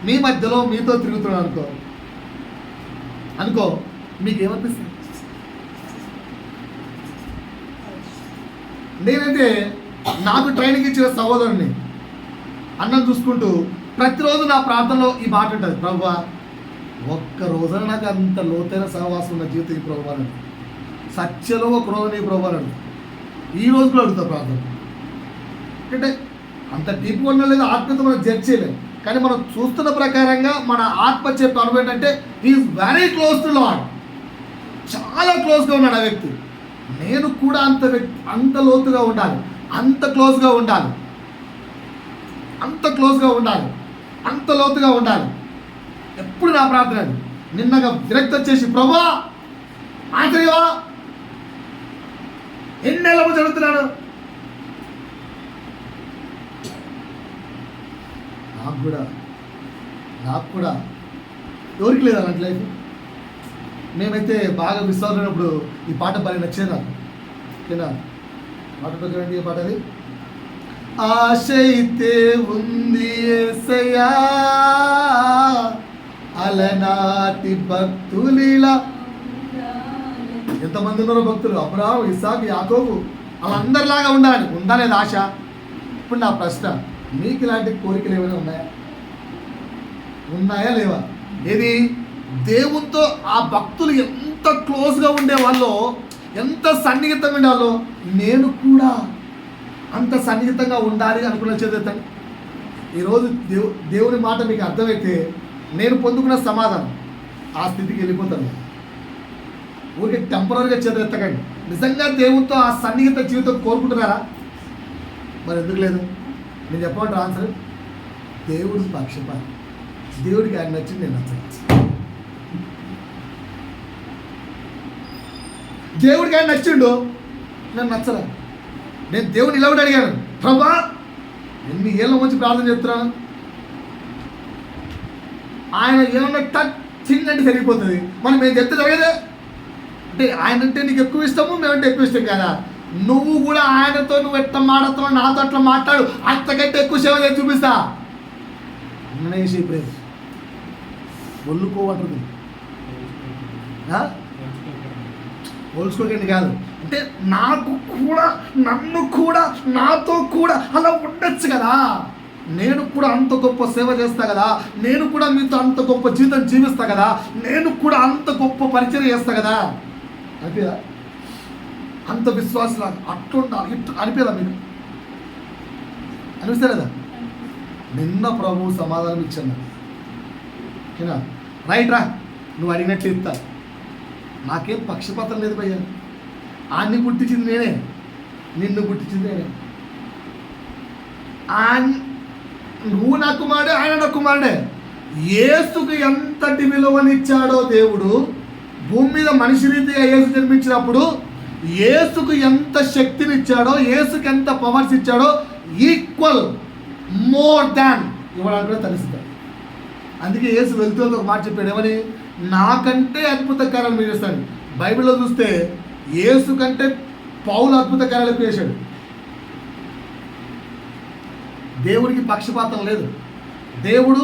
[SPEAKER 1] మీ మధ్యలో మీతో తిరుగుతున్నాడు అనుకో మీకు ఏమనిపిస్తుంది? నేనైతే నాకు ట్రైనింగ్ ఇచ్చిన సహోదరుని అన్నం చూసుకుంటూ ప్రతిరోజు నా ప్రార్థనలో ఈ మాట ఉంటుంది, ప్రభువా ఒక్క రోజున నాకు అంత లోతైన సహవాసం ఉన్న జీవితం ఈ ప్రభు అని, సత్యలో ఒక రోజు నీ ప్రభు అని ఈ రోజు కూడా అడుగుతా ప్రార్థన. అంటే అంత డీప్ ఉన్న లేదు, ఆత్మీయత మనం జడ్జ్ చేయలేము, కానీ మనం చూస్తున్న ప్రకారంగా మన ఆత్మ చెప్పే అనుభవం ఏంటంటే is very close to lord, చాలా క్లోజ్గా ఉన్నాడు ఆ వ్యక్తి. నేను కూడా అంత లోతుగా ఉండాలి, అంత క్లోజ్గా ఉండాలి, అంత లోతుగా ఉండాలి. ఎప్పుడు నా ప్రార్థన నిన్నగా విరక్తి వచ్చేసి ప్రభువా ఆశ్చర్యవా ఎన్నేళ్ళము జరుగుతున్నాడు. నాకు కూడా ఎవరికి లేదు అలాంటి లైఫ్. మేమైతే బాగా మిస్ అవుతున్నప్పుడు ఈ పాట బాగా నచ్చేది నాకు. ఓకేనా? పాట చూడండి, ఏ పాట అది? ఆశ అయితే ఉంది యేసయ్యా అలనాటి భక్తులిలా. ఎంతమంది ఉన్నారో భక్తులు, అబ్రాహాము, ఇస్సాకు, యాకోబు, వాళ్ళందరిలాగా ఉండాలని ఉందా లేదా ఆశ? ఇప్పుడు నా ప్రశ్న, మీకు ఇలాంటి కోరికలు ఏమైనా ఉన్నాయా లేవా? ఏది? దేవునితో ఆ భక్తులు ఎంత క్లోజ్గా ఉండేవాళ్ళో, ఎంత సన్నిహితంగా ఉండేవాళ్ళో, నేను కూడా అంత సన్నిహితంగా ఉండాలి అనుకున్న చేద్దాం. ఈరోజు దేవుని మాట మీకు అర్థమైతే నేను పొందుకున్న సమాధానం ఆ స్థితికి వెళ్ళిపోతాను. ఊరికి టెంపరీగా చేతెత్తకండి. నిజంగా దేవునితో ఆ సన్నిహిత జీవితం కోరుకుంటున్నారా? మరి ఎందుకు లేదు? నేను చెప్పమంటారు ఆన్సర్, దేవుడి పక్షపాతి. దేవుడికి ఆయన నచ్చింది, నేను నచ్చను. దేవుడికి ఆయన నచ్చిండు, నేను నచ్చలే. నేను దేవుడిని ఇలా కూడా అడిగాను, ప్రభా ఎన్ని ఏళ్ళ మంచి ప్రార్థన చెప్తున్నాను, ఆయన ఏమన్నా టచ్ చిన్నంటే సరిగిపోతుంది, మనం మేము చెప్తే జరగదే. అంటే ఆయన అంటే నీకు ఎక్కువ ఇష్టము, మేమంటే ఎక్కువ ఇష్టం కదా. నువ్వు కూడా ఆయనతో నువ్వు ఎట్లా మాట్లాడుతున్నావు, నాతో అట్లా మాట్లాడు, అంతకంటే ఎక్కువ సేవ చేసి చూపిస్తా అనేసి ప్రేస్ ఒళ్ళుకోవట్లేదు. పోల్చుకోకండి కాదు, అంటే నాకు కూడా, నన్ను కూడా, నాతో కూడా అలా ఉండొచ్చు కదా. నేను కూడా అంత గొప్ప సేవ చేస్తా కదా, నేను కూడా మీతో అంత గొప్ప జీవితం జీవిస్తా కదా, నేను కూడా అంత గొప్ప పరిచయం చేస్తా కదా అనిపిదా? అంత విశ్వాసం అట్లుండాలి, ఇట్లా అనిపిదా మీకు? అనిపిస్తా కదా. నిన్న ప్రభు సమాధానం ఇచ్చాను, ఓకేనా? రైట్ రా, నువ్వు అడిగినట్లు ఇస్తా, నాకేం పక్షపాతం లేదు భయ్యా. ఆయన్ని పుట్టించింది నేనే, నిన్ను పుట్టించింది నేనే. నువ్వు నా కుమారుడే, ఆయన నా కుమారుడే. యేసుకు ఎంతటి విలువనిచ్చాడో దేవుడు, భూమి మీద మనిషి రీతిగా యేసు జన్మించినప్పుడు యేసుకు ఎంత శక్తినిచ్చాడో, యేసుకు ఎంత పవర్స్ ఇచ్చాడో ఈక్వల్, మోర్ దాన్ ఇవ్వడానికి కూడా తెలుస్తుంది. అందుకే యేసు వెళ్తూ ఒక మాట చెప్పాడు, ఏమని? నాకంటే అద్భుత కార్యాలు మీరు చేస్తాడు. బైబిల్లో చూస్తే యేసు కంటే పౌలు అద్భుత కార్యాలు ఎక్కువ చేశాడు. దేవుడికి పక్షపాతం లేదు. దేవుడు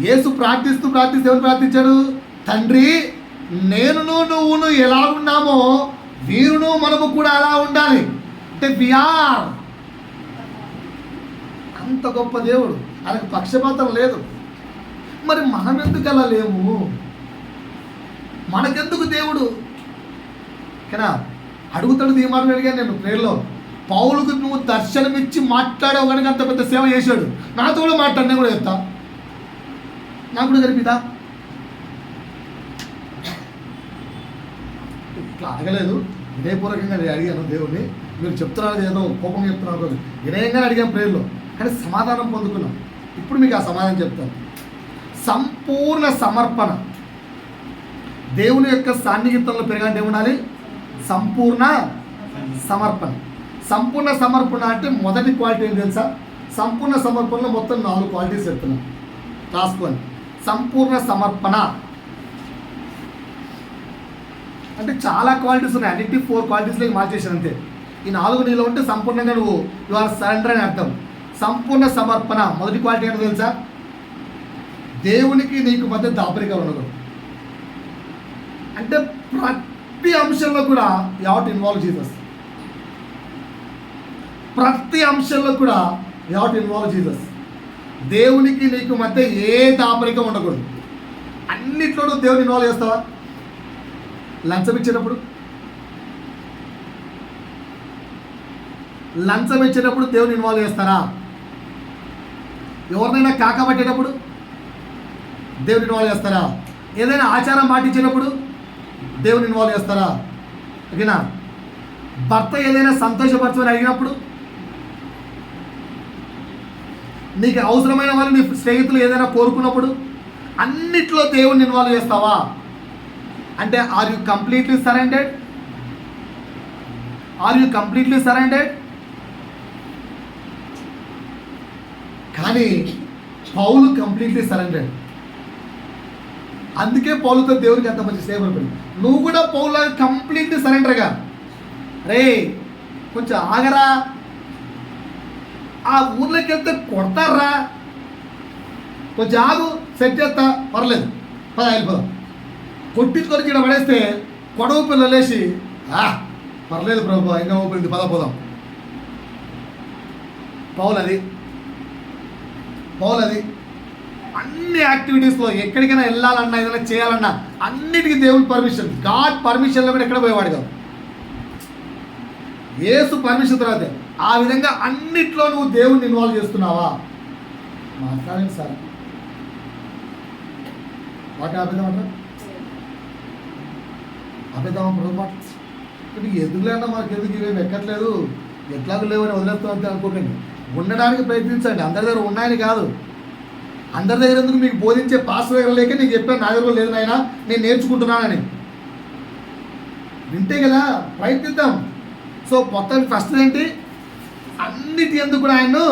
[SPEAKER 1] యేసు ప్రార్థిస్తూ ఎవరు ప్రార్థించాడు? తండ్రి, నేనును నువ్వును ఎలా ఉన్నామో వీరును మనము కూడా అలా ఉండాలి. అంటే విఆర్ అంత గొప్ప దేవుడు, ఆయనకు పక్షపాతం లేదు. మరి మనం ఎందుకు అలా లేము? మనకెందుకు దేవుడు? ఓకేనా? అడుగుతాడు ఈ మాట అడిగాను నేను ప్రేయర్లో. పౌలుకు నువ్వు దర్శనమిచ్చి మాట్లాడావు కనుక అంత పెద్ద సేవ చేశాడు, నాతో కూడా మాట్లాడి నేను కూడా చెప్తా, నాకు కూడా జరిపిదా? ఇట్లా అడగలేదు, వినయపూర్వకంగా నేను అడిగాను దేవుడిని. మీరు చెప్తున్నారు ఏదో కోపంగా చెప్తున్నారు కదా, వినయంగా అడిగాను ప్రేయర్లో, కానీ సమాధానం పొందుకున్నాం. ఇప్పుడు మీకు ఆ సమాధానం చెప్తాను. సంపూర్ణ సమర్పణ, దేవుని యొక్క సాన్నిహిత్యంలో పెరగాలంటే ఏముండాలి? సంపూర్ణ సమర్పణ. సంపూర్ణ సమర్పణ అంటే మొదటి క్వాలిటీ ఏం తెలుసా? సంపూర్ణ సమర్పణలో మొత్తం 4 క్వాలిటీస్ చెప్తున్నాను, రాసుకోండి. సంపూర్ణ సమర్పణ అంటే చాలా క్వాలిటీస్ ఉన్నాయి, అన్నింటి 4 క్వాలిటీస్లోకి మార్చేసాను అంతే. ఈ 4 నీలో ఉంటే సంపూర్ణంగా నువ్వు యు ఆర్ సరెండర్ అని అర్థం. సంపూర్ణ సమర్పణ మొదటి క్వాలిటీ ఏంటో తెలుసా? దేవునికి నీకు మధ్య దాపరిక ఉండకూడదు. అంటే ప్రతి అంశంలో కూడా you have to involve Jesus. ప్రతి అంశంలో కూడా you have to involve Jesus. దేవునికి నీకు మధ్య ఏ దాపరికం ఉండకూడదు. అన్నిట్లోనూ దేవుని ఇన్వాల్వ్ చేస్తావా? లంచం ఇచ్చేటప్పుడు దేవుని ఇన్వాల్వ్ చేస్తారా? ఎవరినైనా కాకబట్టేటప్పుడు దేవుని ఇన్వాల్వ్ చేస్తారా? ఏదైనా ఆచారం పాటించేటప్పుడు దేవుని ఇన్వాల్వ్ చేస్తారా? ఓకేనా? భర్త ఏదైనా సంతోషపరచమని అడిగినప్పుడు, నీకు అవసరమైన వాళ్ళు నీ స్నేహితులు ఏదైనా కోరుకున్నప్పుడు, అన్నిట్లో దేవుని ఇన్వాల్వ్ చేస్తావా? అంటే ఆర్ యు కంప్లీట్లీ సరెండర్డ్? కానీ పౌలు కంప్లీట్లీ సరెండర్డ్. అందుకే పౌలుతో దేవునికి అంత మంచి సేవ పడింది. నువ్వు కూడా పౌలు కంప్లీట్లీ సరెండర్గా, రే కొంచెం ఆగరా, ఆ ఊర్లోకి వెళ్తే కొడతారా, కొంచెం ఆగు, సెట్ చేస్తా, పర్లేదు, వెళ్ళిపోదాం. కొట్టించుకొని ఇక్కడ పడేస్తే కొడవ పిల్లలు లేచి పర్లేదు ప్రభు ఇంకా ఊపింది, పోదాం. పౌలు అది అన్ని యాక్టివిటీస్లో ఎక్కడికైనా వెళ్ళాలన్నా, ఏదైనా చేయాలన్నా అన్నిటికీ దేవుని పర్మిషన్, గాడ్ పర్మిషన్లో కూడా ఎక్కడ పోయేవాడు కాదు. యేసు పర్మిషన్ తర్వాత ఆ విధంగా అన్నిట్లో నువ్వు దేవుణ్ణి ఇన్వాల్వ్ చేస్తున్నావా? మాట్లాడండి సార్, ఆపేద్దామంట మాట ఎదుగులేనా మాకు ఎందుకు ఇవేమి ఎక్కట్లేదు, ఎట్లాగూ లేవని వదిలేస్తాం అనుకోకండి. ఉండడానికి ప్రయత్నించండి. అందరి దగ్గర ఉన్నాయని కాదు, అందరి దగ్గర ఎందుకు మీకు బోధించే పాస్ దగ్గర లేక నీకు చెప్పాను, నా దగ్గర లేదు నాయన, నేను నేర్చుకుంటున్నానని. వింటే కదా ప్రయత్నిద్దాం. సో మొత్తం ఫస్ట్ ఏంటి? అన్నిటి ఎందుకు కూడా ఆయన్ను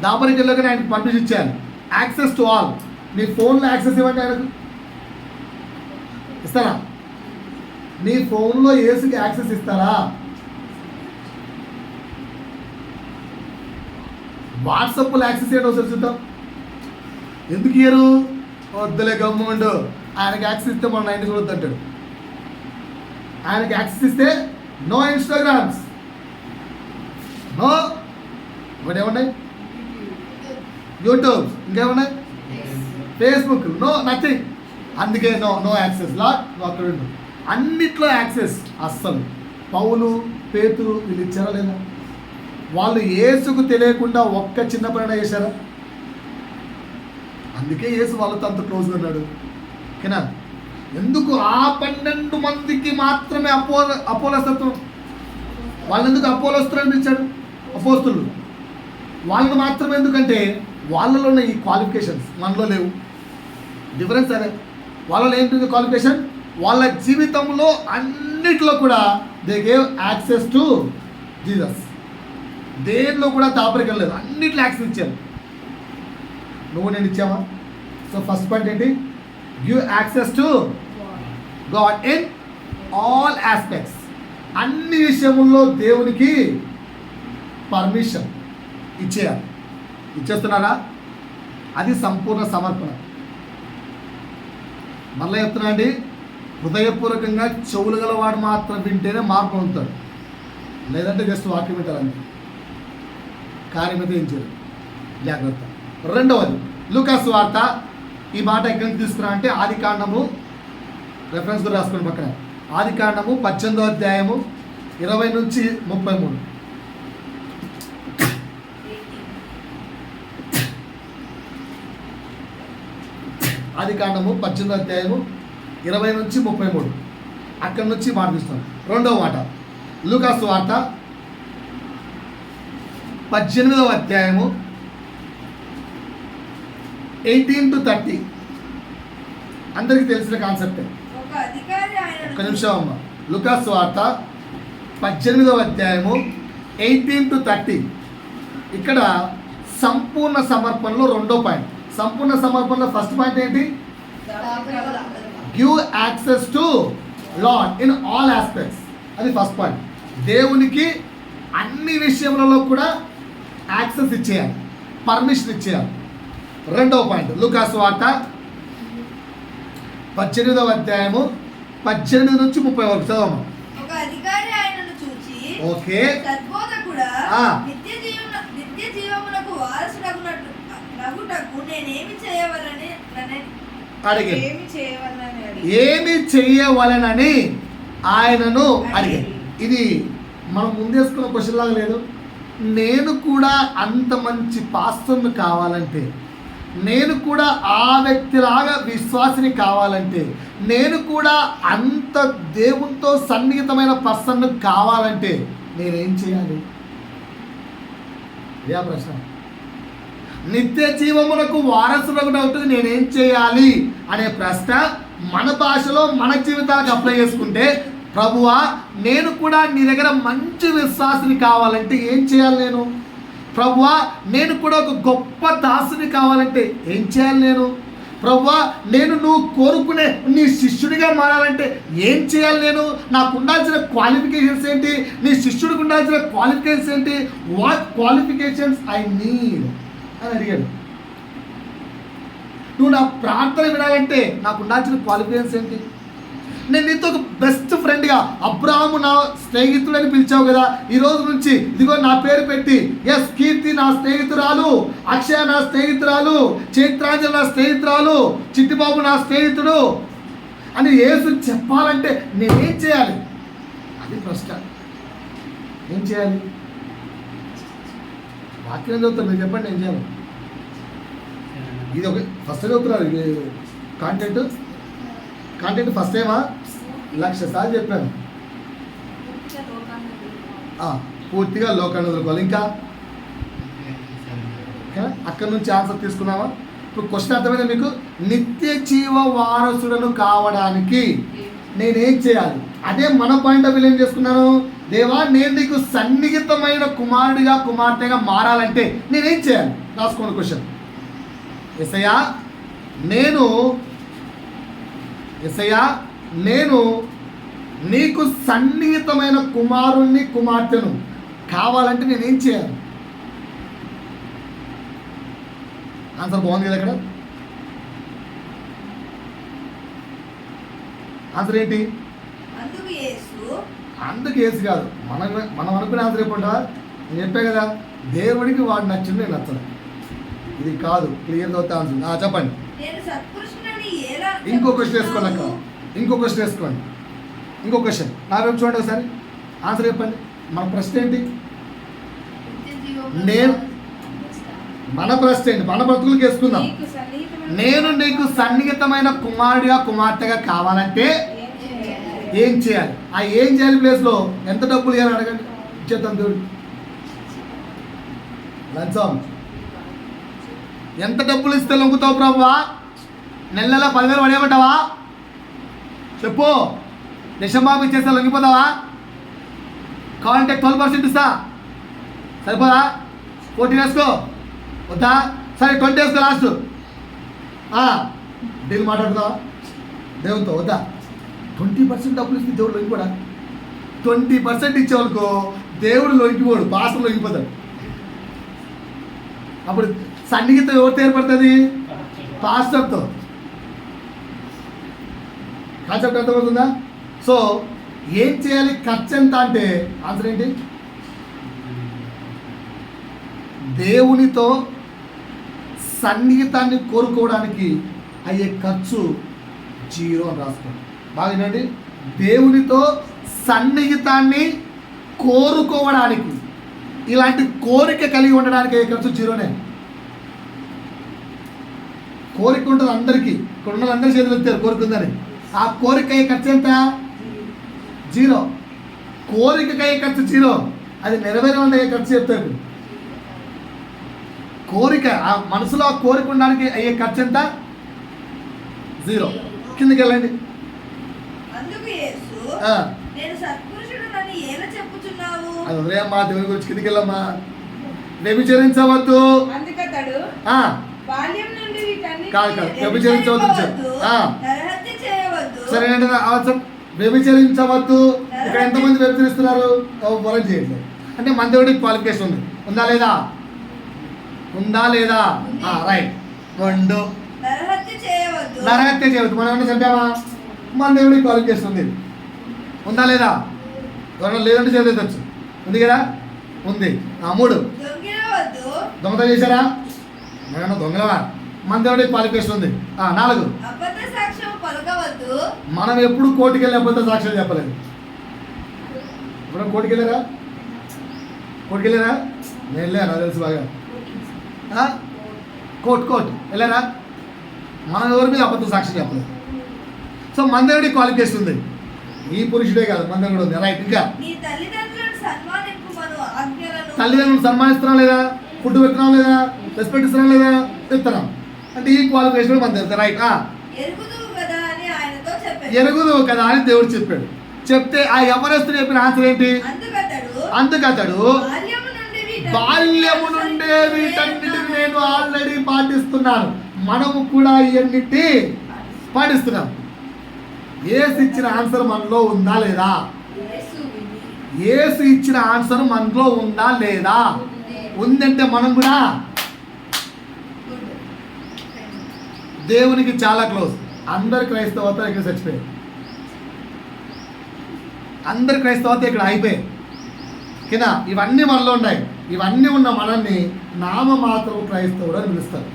[SPEAKER 1] దాపరికెళ్ళగా ఆయనకు పర్మిషన్ ఇచ్చాను. Access to all. నీ ఫోన్లో యాక్సెస్ ఇవ్వండి, ఆయనకు ఇస్తారా? నీ ఫోన్లో యేసుకి యాక్సెస్ ఇస్తారా? వాట్సాప్లో యాక్సెస్ ఏంటో ఒకసారి చూద్దాం. ఎందుకు ఇయ్యరు? వద్దులే గమ్ముండు, ఆయనకి యాక్సెస్ ఇస్తే మనం 90 చూడొద్దు అంటాడు. ఆయనకి యాక్సెస్ ఇస్తే నో ఇన్స్టాగ్రామ్స్, నో ఇంకోటి ఏమున్నాయి, యూట్యూబ్, ఇంకేమున్నాయి, ఫేస్బుక్, నో నథింగ్. అందుకే నో నో యాక్సెస్. లాట్ నువ్వు అక్కడ ఉండు. అన్నిట్లో యాక్సెస్. అస్సలు పౌలు పేతురు వీళ్ళు ఇచ్చారా లేదా? వాళ్ళు యేసుకు తెలియకుండా ఒక్క చిన్న పని చేశారా? అందుకే యేసు వాళ్ళతో అంత క్లోజ్గా ఉన్నాడు. ఓకేనా? ఎందుకు ఆ 12 మందికి మాత్రమే అపోలస్తత్వం? వాళ్ళని ఎందుకు అపోలస్తులు అనిపించాడు? అపోస్తులు వాళ్ళని మాత్రమే ఎందుకంటే వాళ్ళలో ఉన్న ఈ క్వాలిఫికేషన్స్ మనలో లేవు. డిఫరెన్స్ అదే. వాళ్ళలో ఏంటి క్వాలిఫికేషన్? వాళ్ళ జీవితంలో అన్నిట్లో కూడా they gave access to Jesus. దేనిలో కూడా దాపరికెళ్ళలేదు, అన్నిట్లో యాక్సెస్ ఇచ్చారు. నువ్వు నేను ఇచ్చావా? సో ఫస్ట్ పాయింట్ ఏంటి? Give access to God in all aspects. అన్ని విషయముల్లో దేవునికి పర్మిషన్ ఇచ్చేయాలి. ఇచ్చేస్తున్నారా? అది సంపూర్ణ సమర్పణ. మళ్ళీ చెప్తున్నా అండి, హృదయపూర్వకంగా చెవులు గలవాడు మాత్రం వింటేనే మార్పు పొందుతాడు. లేదంటే జస్ట్ వాక్యం వింటారండి, కార్యం అయితే ఏం చేయరు. జాగ్రత్త. రెండవది లూకాసు వార్త. ఈ మాట ఎక్కడి నుంచి తీసుకున్నా అంటే ఆదికాండము, రెఫరెన్స్ కూడా రాసుకోండి పక్కన. ఆదికాండము 18వ అధ్యాయము 20 నుంచి 33. ఆదికాండము 18వ అధ్యాయము 20 నుంచి 33. అక్కడి నుంచి మాట తీస్తాం. రెండవ మాట లూకాసు వార్త 18వ అధ్యాయము 18 to 30. అందరికీ తెలిసిన కాన్సెప్టే. ఒక్క నిమిషం అమ్మ. లూకాసు వార్త 18వ అధ్యాయము 18 to 30. ఇక్కడ సంపూర్ణ సమర్పణలో రెండో పాయింట్. సంపూర్ణ సమర్పణలో ఫస్ట్ పాయింట్ ఏంటి? Give access to lord in all aspects. అది ఫస్ట్ పాయింట్. దేవునికి అన్ని విషయములలో కూడా యాక్సెస్ ఇచ్చేయాలి, పర్మిషన్ ఇచ్చేయాలి. రెండవ పాయింట్ లూకాసు వార్త 18వ అధ్యాయము 18 నుంచి 30 వరకు చదవము.
[SPEAKER 2] ఒక అధికారి ఆయనను చూచి,
[SPEAKER 1] ఓకే,
[SPEAKER 2] సద్బోధకుడా, నిత్య జీవమునకు వారసుడగుటకు నేనేమి చేయవలని
[SPEAKER 1] అడిగాడు. ఏమి చేయవలనని ఆయనను అడిగాడు. ఇది మనం ముందేసుకున్న క్వశ్చన్ లాగా లేదు. నేను కూడా అంత మంచి పాస్టర్ని కావాలంటే, నేను కూడా ఆ వ్యక్తిలాగా విశ్వాసిని కావాలంటే, నేను కూడా అంత దేవునితో సన్నిహితమైన పర్సన్ కావాలంటే నేనేం చేయాలి? ఇదే ప్రశ్న. నిత్య జీవమునకు వారసులకు అవుతుంది, నేనేం చేయాలి అనే ప్రశ్న మన భాషలో మన జీవితాలకు అప్లై చేసుకుంటే, ప్రభువా నేను కూడా నీ దగ్గర మంచి విశ్వాసిని కావాలంటే ఏం చేయాలి నేను? ప్రభువా నేను కూడా ఒక గొప్ప దాసుని కావాలంటే ఏం చేయాలి నేను? ప్రభువా నేను నువ్వు కోరుకునే నీ శిష్యుడిగా మారాలంటే ఏం చేయాలి నేను? నాకు ఉండాల్సిన క్వాలిఫికేషన్స్ ఏంటి? నీ శిష్యుడికి ఉండాల్సిన క్వాలిఫికేషన్స్ ఏంటి? వాట్ క్వాలిఫికేషన్స్ ఐ నీడ్ అని అడిగాడు. నువ్వు నా ప్రార్థన వినాలంటే నాకు ఉండాల్సిన క్వాలిఫికేషన్స్ ఏంటి? నేను నీతో ఒక బెస్ట్ ఫ్రెండ్గా, అబ్రాహాము నా స్నేహితుడని పిలిచావు కదా, ఈ రోజు నుంచి ఇదిగో నా పేరు పెట్టి, ఎస్ కీర్తి నా స్నేహితురాలు, అక్షయ నా స్నేహితురాలు, చైత్రాంజలి నా స్నేహితురాలు, చిట్టిబాబు నా స్నేహితుడు అని యేసు చెప్పాలంటే నేనేం చేయాలి? అది ప్రశ్న. ఏం చేయాలి? వాక్యం చదువుతాను, మీరు చెప్పండి ఏం చేయాలి? ఇది ఒక ఫస్ట్ చదువుతున్నారు. ఇది కాంటెంట్ ఫస్ట్ టైమా? 1,00,000 సార్లు చెప్పాను. పూర్తిగా లోకాన్ని వదులుకోవాలి. ఇంకా అక్కడి నుంచి ఆన్సర్ తీసుకున్నావా? ఇప్పుడు క్వశ్చన్ అర్థమైందా మీకు? నిత్య జీవ వారసులను కావడానికి నేనేం చేయాలి? అదే మన పాయింట్ ఆఫ్ వ్యూ ఏం చేసుకున్నాను? దేవా నేను నీకు సన్నిహితమైన కుమారుడిగా కుమార్తెగా మారాలంటే నేనేం చేయాలి? రాసుకోండి క్వశ్చన్. యేసయ్యా నేను నీకు సన్నిహితమైన కుమారుణ్ణి కుమార్తెను కావాలంటే నేనేం చేయాలి? ఆన్సర్ బాగుంది కదా ఇక్కడ. ఆన్సర్ ఏంటి? అందుకు యేసు కాదు. మనం అనుకునే ఆన్సర్ ఎప్పుడా? నేను చెప్పే కదా, దేవుడికి వాడు నచ్చింది, నేను నచ్చదు. ఇది కాదు. క్లియర్ అవుతా ఆన్సర్. చెప్పండి. ఇంకో క్వశ్చన్ వేసుకోండి అక్క. ఇంకో క్వశ్చన్ నా వైపు చూడండి ఒకసారి. ఆన్సర్ చెప్పండి. మన ప్రశ్న ఏంటి? మన ప్రశ్న ఏంటి? మన బ్రతుకులకు వేసుకుందాం. నేను నీకు సన్నిహితమైన కుమారుడిగా కుమార్తెగా కావాలంటే ఏం చేయాలి? ఆ ఏం చేయాలి ప్లేస్లో ఎంత డబ్బులు ఇవ్వాలి అడగండి, ఇచ్చేద్దాం దేవుడు. లంచం ఎంత డబ్బులు ఇస్తే లొంగుతావు ప్రభువా? నెల 10,000 పడేయమంటావా? చెప్పు. దశమాపు ఇచ్చేస్తే లొంగిపోతావా? కావాలంటే 12% ఇస్తా, సరిపోదా? 14 వేసుకో, వద్దా? సరే 20 వేసుకో లాస్ట్. డీల్ మాట్లాడుతావా దేవునితో? వద్దా? 20% డబ్బులు ఇస్తే దేవుడు లొంగిపోడా? 20% ఇచ్చేవాళ్ళకో దేవుడు లొంగిపోడు, పాస్టర్ లొంగిపోతాడు. అప్పుడు సన్నిహితం ఎవరితో ఏర్పడుతుంది? పాస్టర్తో. కాన్సెప్ట్ అర్థమవుతుందా? సో ఏం చేయాలి? ఖర్చు ఎంత అంటే ఆన్సర్ ఏంటి? దేవునితో సన్నిహితాన్ని కోరుకోవడానికి అయ్యే ఖర్చు 0 అని రాసుకోండి. బాగా వినండి. దేవునితో సన్నిహితాన్ని కోరుకోవడానికి, ఇలాంటి కోరిక కలిగి ఉండడానికి అయ్యే ఖర్చు 0నే. కోరిక ఉంటుంది అందరికీ. ఇక్కడ ఉన్న అందరి చేతులు ఎత్తారు కోరిక ఉందని. ఆ కోరిక అయ్యే ఖర్చు ఎంత? 0. కోరికకి అయ్యే ఖర్చు 0. అది నెరవేరాలంటే అయ్యే ఖర్చు చెప్తాడు. కోరిక, ఆ మనసులో ఆ కోరిక ఉండడానికి అయ్యే ఖర్చు ఎంత? 0. కిందకి వెళ్ళండి. అది ఉదయమ్మా, దేవుని గురించి కిందకి వెళ్ళమ్మా. వ్యభిచరించవద్దు. కాదు, వ్యభిచరించవద్దు. సరేనండి. వ్యభిచరించవద్దు. ఇక్కడ ఎంతమంది వ్యభిచరిస్తున్నారు? పొలం చేయట్లేదు. అంటే మన దేవుడికి క్వాలిఫికేషన్ ఉంది. ఉందా లేదా? రైట్. 2 నరహత్య చేయవద్దు. మనం ఏమన్నా చంపామా? మన దేవుడికి క్వాలిఫికేషన్ ఉంది. ఉందా లేదా? ఎవరన్నా లేదంటే చేయవచ్చు. ఉంది కదా? ఉంది. 3 దొంగతనం చేశారా? ఏమన్నా దొంగలవా? మన దేవుడికి క్వాలిఫికేషన్ ఉంది. 4 మనం ఎప్పుడు కోర్టుకి వెళ్ళి అబద్ధ సాక్ష్యం చెప్పలేదు. ఇప్పుడు కోర్టుకి వెళ్ళారా? నేను వెళ్ళాను, నాకు తెలుసు బాగా. కోర్టు వెళ్ళారా? మనం ఎవరి మీద అబద్ధ సాక్ష్యం చెప్పలేదు. సో మన దేవుడికి క్వాలిఫికేషన్ ఉంది. ఈ పురుషుడే కాదు, మన దేవుడు ఉంది. రైట్. ఇంకా తల్లిదండ్రులను సన్మానిస్తున్నాం లేదా? ఫుడ్ పెడుతున్నాం లేదా? రెస్పెక్ట్ ఇస్తున్నాం లేదా? ఇస్తున్నాం. అంటే ఈ క్వాలిఫికేషన్ మన తెలుసు. రైట్. ఎరుగుదు కదా అని దేవుడు చెప్పాడు. చెప్తే ఆ యవ్వనస్తుడు చెప్పిన ఆన్సర్ ఏంటి? అందుకతడు బాల్యము నుండే వీటన్నిటిని నేను ఆల్రెడీ పాటిస్తున్నాను. మనము కూడా ఇవన్నిటి పాటిస్తున్నాం. యేసు ఇచ్చిన ఆన్సర్ మనలో ఉందా లేదా? యేసు ఇచ్చిన ఆన్సర్ మనలో ఉందా లేదా? ఉందంటే మనం కూడా దేవునికి చాలా క్లోజ్. అందరు క్రైస్తవత ఇక్కడ చచ్చిపోయారు. అందరు క్రైస్తవత ఇక్కడ అయిపోయాయి. కింద ఇవన్నీ మనలో ఉన్నాయి. ఇవన్నీ ఉన్న మనల్ని నామమాత్రం క్రైస్తవుడు అని పిలుస్తారు.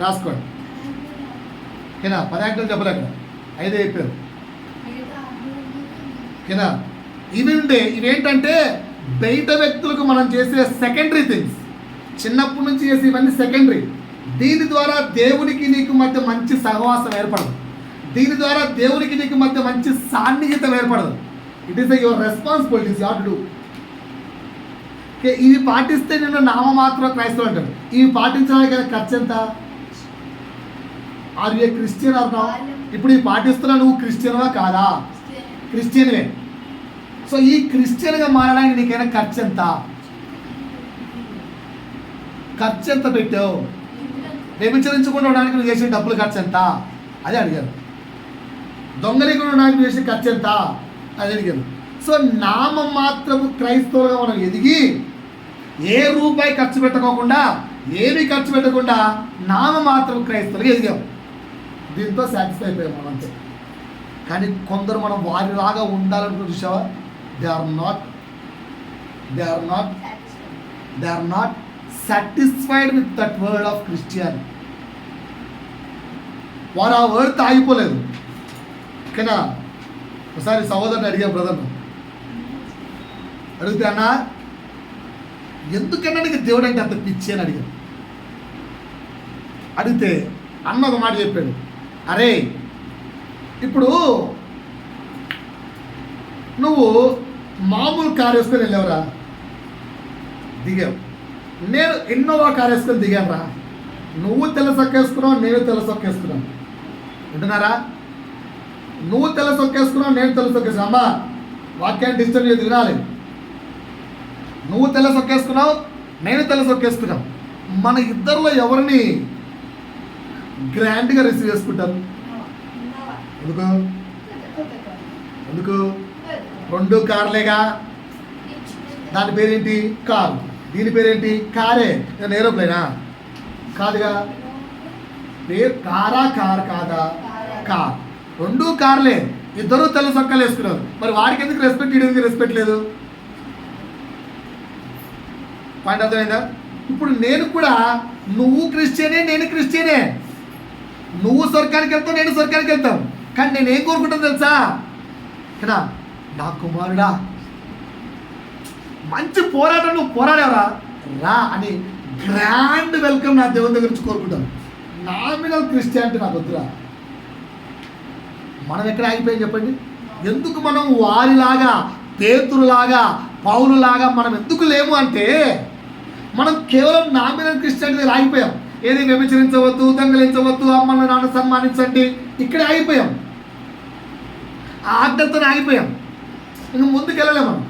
[SPEAKER 1] రాసుకోండి. కింద 10 ఆజ్ఞలు చెప్పలేక 5 అయిపోయారు. కింద ఇవేంటంటే బయట వ్యక్తులకు మనం చేసే సెకండరీ థింగ్స్. చిన్నప్పటి నుంచి చేసే ఇవన్నీ సెకండరీ. దీని ద్వారా దేవునికి నీకు మధ్య మంచి సహవాసం ఏర్పడదు. దీని ద్వారా దేవునికి నీకు మధ్య మంచి సాన్నిహితం ఏర్పడదు. It is your responsibilities you have to do. ఇవి పాటిస్తే నేను నామమాత్రం క్రైస్తవుడు అంటాడు. ఇవి పాటించడానికి ఖర్చు ఎంత? ఆర్ యు ఏ క్రిస్టియన్ అన్నా? ఇప్పుడు ఇవి పాటిస్తున్నా, నువ్వు క్రిస్టియన్వా కాదా? క్రిస్టియన్వే. సో ఈ క్రిస్టియన్గా మారడానికి నీకైనా ఖర్చు ఎంత? ఖర్చు ఎంత పెట్టావు? వ్యభిచరించకుండా ఉండడానికి నువ్వు చేసిన డబ్బులు ఖర్చు ఎంత? అదే అడిగారు. దొంగలికుండా ఉండడానికి నువ్వు చేసిన ఖర్చు ఎంత? అది అడిగాను. సో నామం మాత్రము క్రైస్తవులుగా మనం ఎదిగి ఏ రూపాయి ఖర్చు పెట్టకోకుండా ఏమీ ఖర్చు పెట్టకుండా నామం మాత్రం క్రైస్తవులుగా ఎదిగాం. దీంతో సాటిస్ఫై అయిపోయాం మనం అంతే. కానీ కొందరు మనం వారిలాగా ఉండాలనుకుని చూసావా, they are not satisfied with that word of Christian. వారు ఆ వర్డ్తో ఆగిపోలేదు. ఓకేనా? ఒకసారి సహోదరుని అడిగా, బ్రదర్ను అడిగితే, అన్నా ఎందుకన్నా నీకు దేవుడు అంటే అంత పిచ్చి అని అడిగాను. అడిగితే అన్న ఒక మాట చెప్పాడు, అరే ఇప్పుడు నువ్వు మామూలు కారు వేసుకొని వెళ్ళావురా, దిగావు. నేను ఇన్నోవా కారు వేసుకొని దిగాను రా. నువ్వు తెల్ల సొక్కేసుకున్నావు, నేను తెల్ల సొక్కేసుకున్నాను. వింటున్నారా? నువ్వు తెల్ల సొక్కేసుకున్నావు, నేను తెల్ల సొక్కేసుకున్నావు. అమ్మా వాక్యాన్ని డిస్టర్బ్ చేయదు, వినాలి. నువ్వు తెల్ల సొక్కేసుకున్నావు, నేను తెల్ల సొక్కేసుకున్నావు. మన ఇద్దరిలో ఎవరిని గ్రాండ్గా రిసీవ్ చేసుకుంటారు? ఎందుకు? రెండు కార్లేగా. దాని పేరేంటి? కారు. దీని పేరేంటి? కారే. నేను ఏరోప్లేనా? కాదుగా. పేరు కారా, కార్ కాదా? కార్. రెండు కార్లే, ఇద్దరు తెల్ల సొక్కలు వేసుకున్నారు. మరి వాడికి ఎందుకు రెస్పెక్ట్, ఎందుకు రెస్పెక్ట్ లేదు? పాయింట్ అర్థమైందా? ఇప్పుడు నేను కూడా, నువ్వు క్రిస్టియనే, నేను క్రిస్టియనే. నువ్వు స్వర్గానికి వెళ్తావు, నేను స్వర్గానికి వెళ్తాం. కానీ నేను ఏం కోరుకుంటాను తెలుసా? కదా, నా కుమారుడా మంచి పోరాటం నువ్వు పోరాడేవరా, రా అని గ్రాండ్ వెల్కమ్ నా దేవుని దగ్గర నుంచి కోరుకుంటాను. నామినల్ క్రిస్టియానిటీ నాకు వద్దురా. మనం ఎక్కడ ఆగిపోయాం చెప్పండి? ఎందుకు మనం వారిలాగా, పేతురులాగా, పౌలులాగా మనం ఎందుకు లేము అంటే, మనం కేవలం నామినల్ క్రిస్టియానిటీ దగ్గర ఆగిపోయాం. ఏది వ్యభిచరించవద్దు, దొంగలించవద్దు, అమ్మను నాన్న సన్మానించండి, ఇక్కడే ఆగిపోయాం. ఆ ఆజ్ఞలతో ఆగిపోయాం. ఇంక ముందుకు వెళ్ళలేము మనం.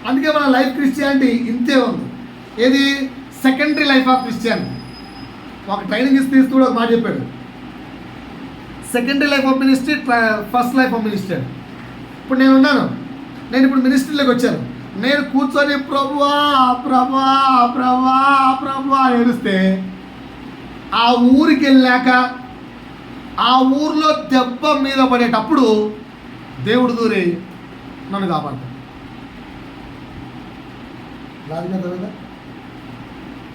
[SPEAKER 1] అందుకే మన లైఫ్ క్రిస్టియానిటీ ఇంతే ఉంది. ఏది? Secondary life of Christianity. ఒక ట్రైనింగ్ ఇస్తే కూడా ఒక మాట చెప్పాడు, secondary life of ministry, first life of ministry. ఇప్పుడు నేను ఉన్నాను, నేను ఇప్పుడు మినిస్ట్రీలోకి వచ్చాను. నేను కూర్చొని ప్రభువా ప్రభువా ప్రభువా ప్రభువా ఏడుస్తే, ఆ ఊరికి వెళ్ళాక ఆ ఊర్లో దెబ్బ మీద పడేటప్పుడు దేవుడు దూరి నన్ను కాపాడతాడు.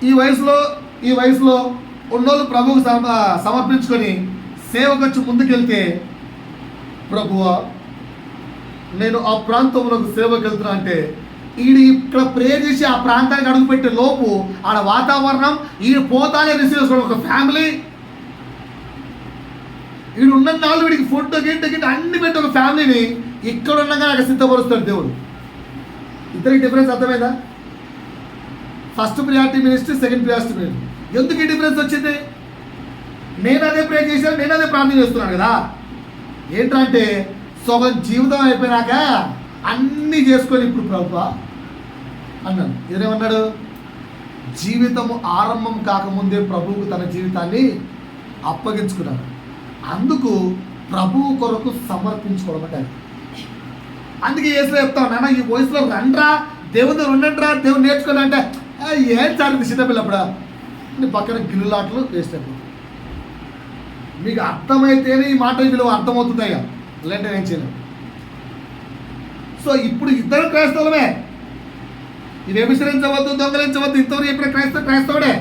[SPEAKER 1] ఈ వయసులో ఉన్నోళ్ళు ప్రభువుకు సమర్పించుకొని సేవకొచ్చి ముందుకెళ్తే, ప్రభువా నేను ఆ ప్రాంతంలోకి సేవకి వెళ్తున్నా అంటే, ఈడు ఇక్కడ ప్రే చేసి ఆ ప్రాంతానికి అడుగుపెట్టే లోపు ఆడ వాతావరణం, ఈడు పోతానే రిసీవ్ చేసుకోవడం ఒక ఫ్యామిలీ. వీడు ఉన్న నాళ్ళు వీడికి ఫుడ్ గిట్ట అన్ని పెట్టి ఒక ఫ్యామిలీని ఇక్కడ ఉండగా అక్కడ సిద్ధపరుస్తాడు దేవుడు. ఇద్దరికి డిఫరెన్స్ అర్థమైందా? First priority ministry, second priority ministry. ఎందుకు ఈ డిఫరెన్స్ వచ్చింది? నేను అదే ప్రే చేశాను, నేను అదే ప్రార్థన చేస్తున్నాను కదా. ఏంటంటే సగం జీవితం అయిపోయినాక అన్నీ చేసుకొని ఇప్పుడు ప్రభువా అన్నాను. ఏమన్నాడు? జీవితము ఆరంభం కాకముందే ప్రభువుకు తన జీవితాన్ని అప్పగించుకున్నాడు. అందుకు ప్రభువు కొరకు సమర్పించుకోవడం అంటే. అందుకే ఏసులో చెప్తాను, నాన్న ఈ వయసులో రండ్రా, దేవుని ఉండండిరా, దేవుని నేర్చుకోండి అంటే, ఏం చాలు చిన్నపిల్లప్పుడా నీ పక్కన గిల్లులాటలు వేస్ట్ అయిపోతుంది. మీకు అర్థమైతేనే ఈ మాట విలువ అర్థమవుతుందయ్యా, లేదంటే నేను చేయలేను. సో ఇప్పుడు ఇద్దరు క్రైస్తవులమే. ఇది వ్యభిచరించవద్దు, దొంగలించవద్దు, ఇంతవరకు చెప్పిన క్రైస్తవుడే.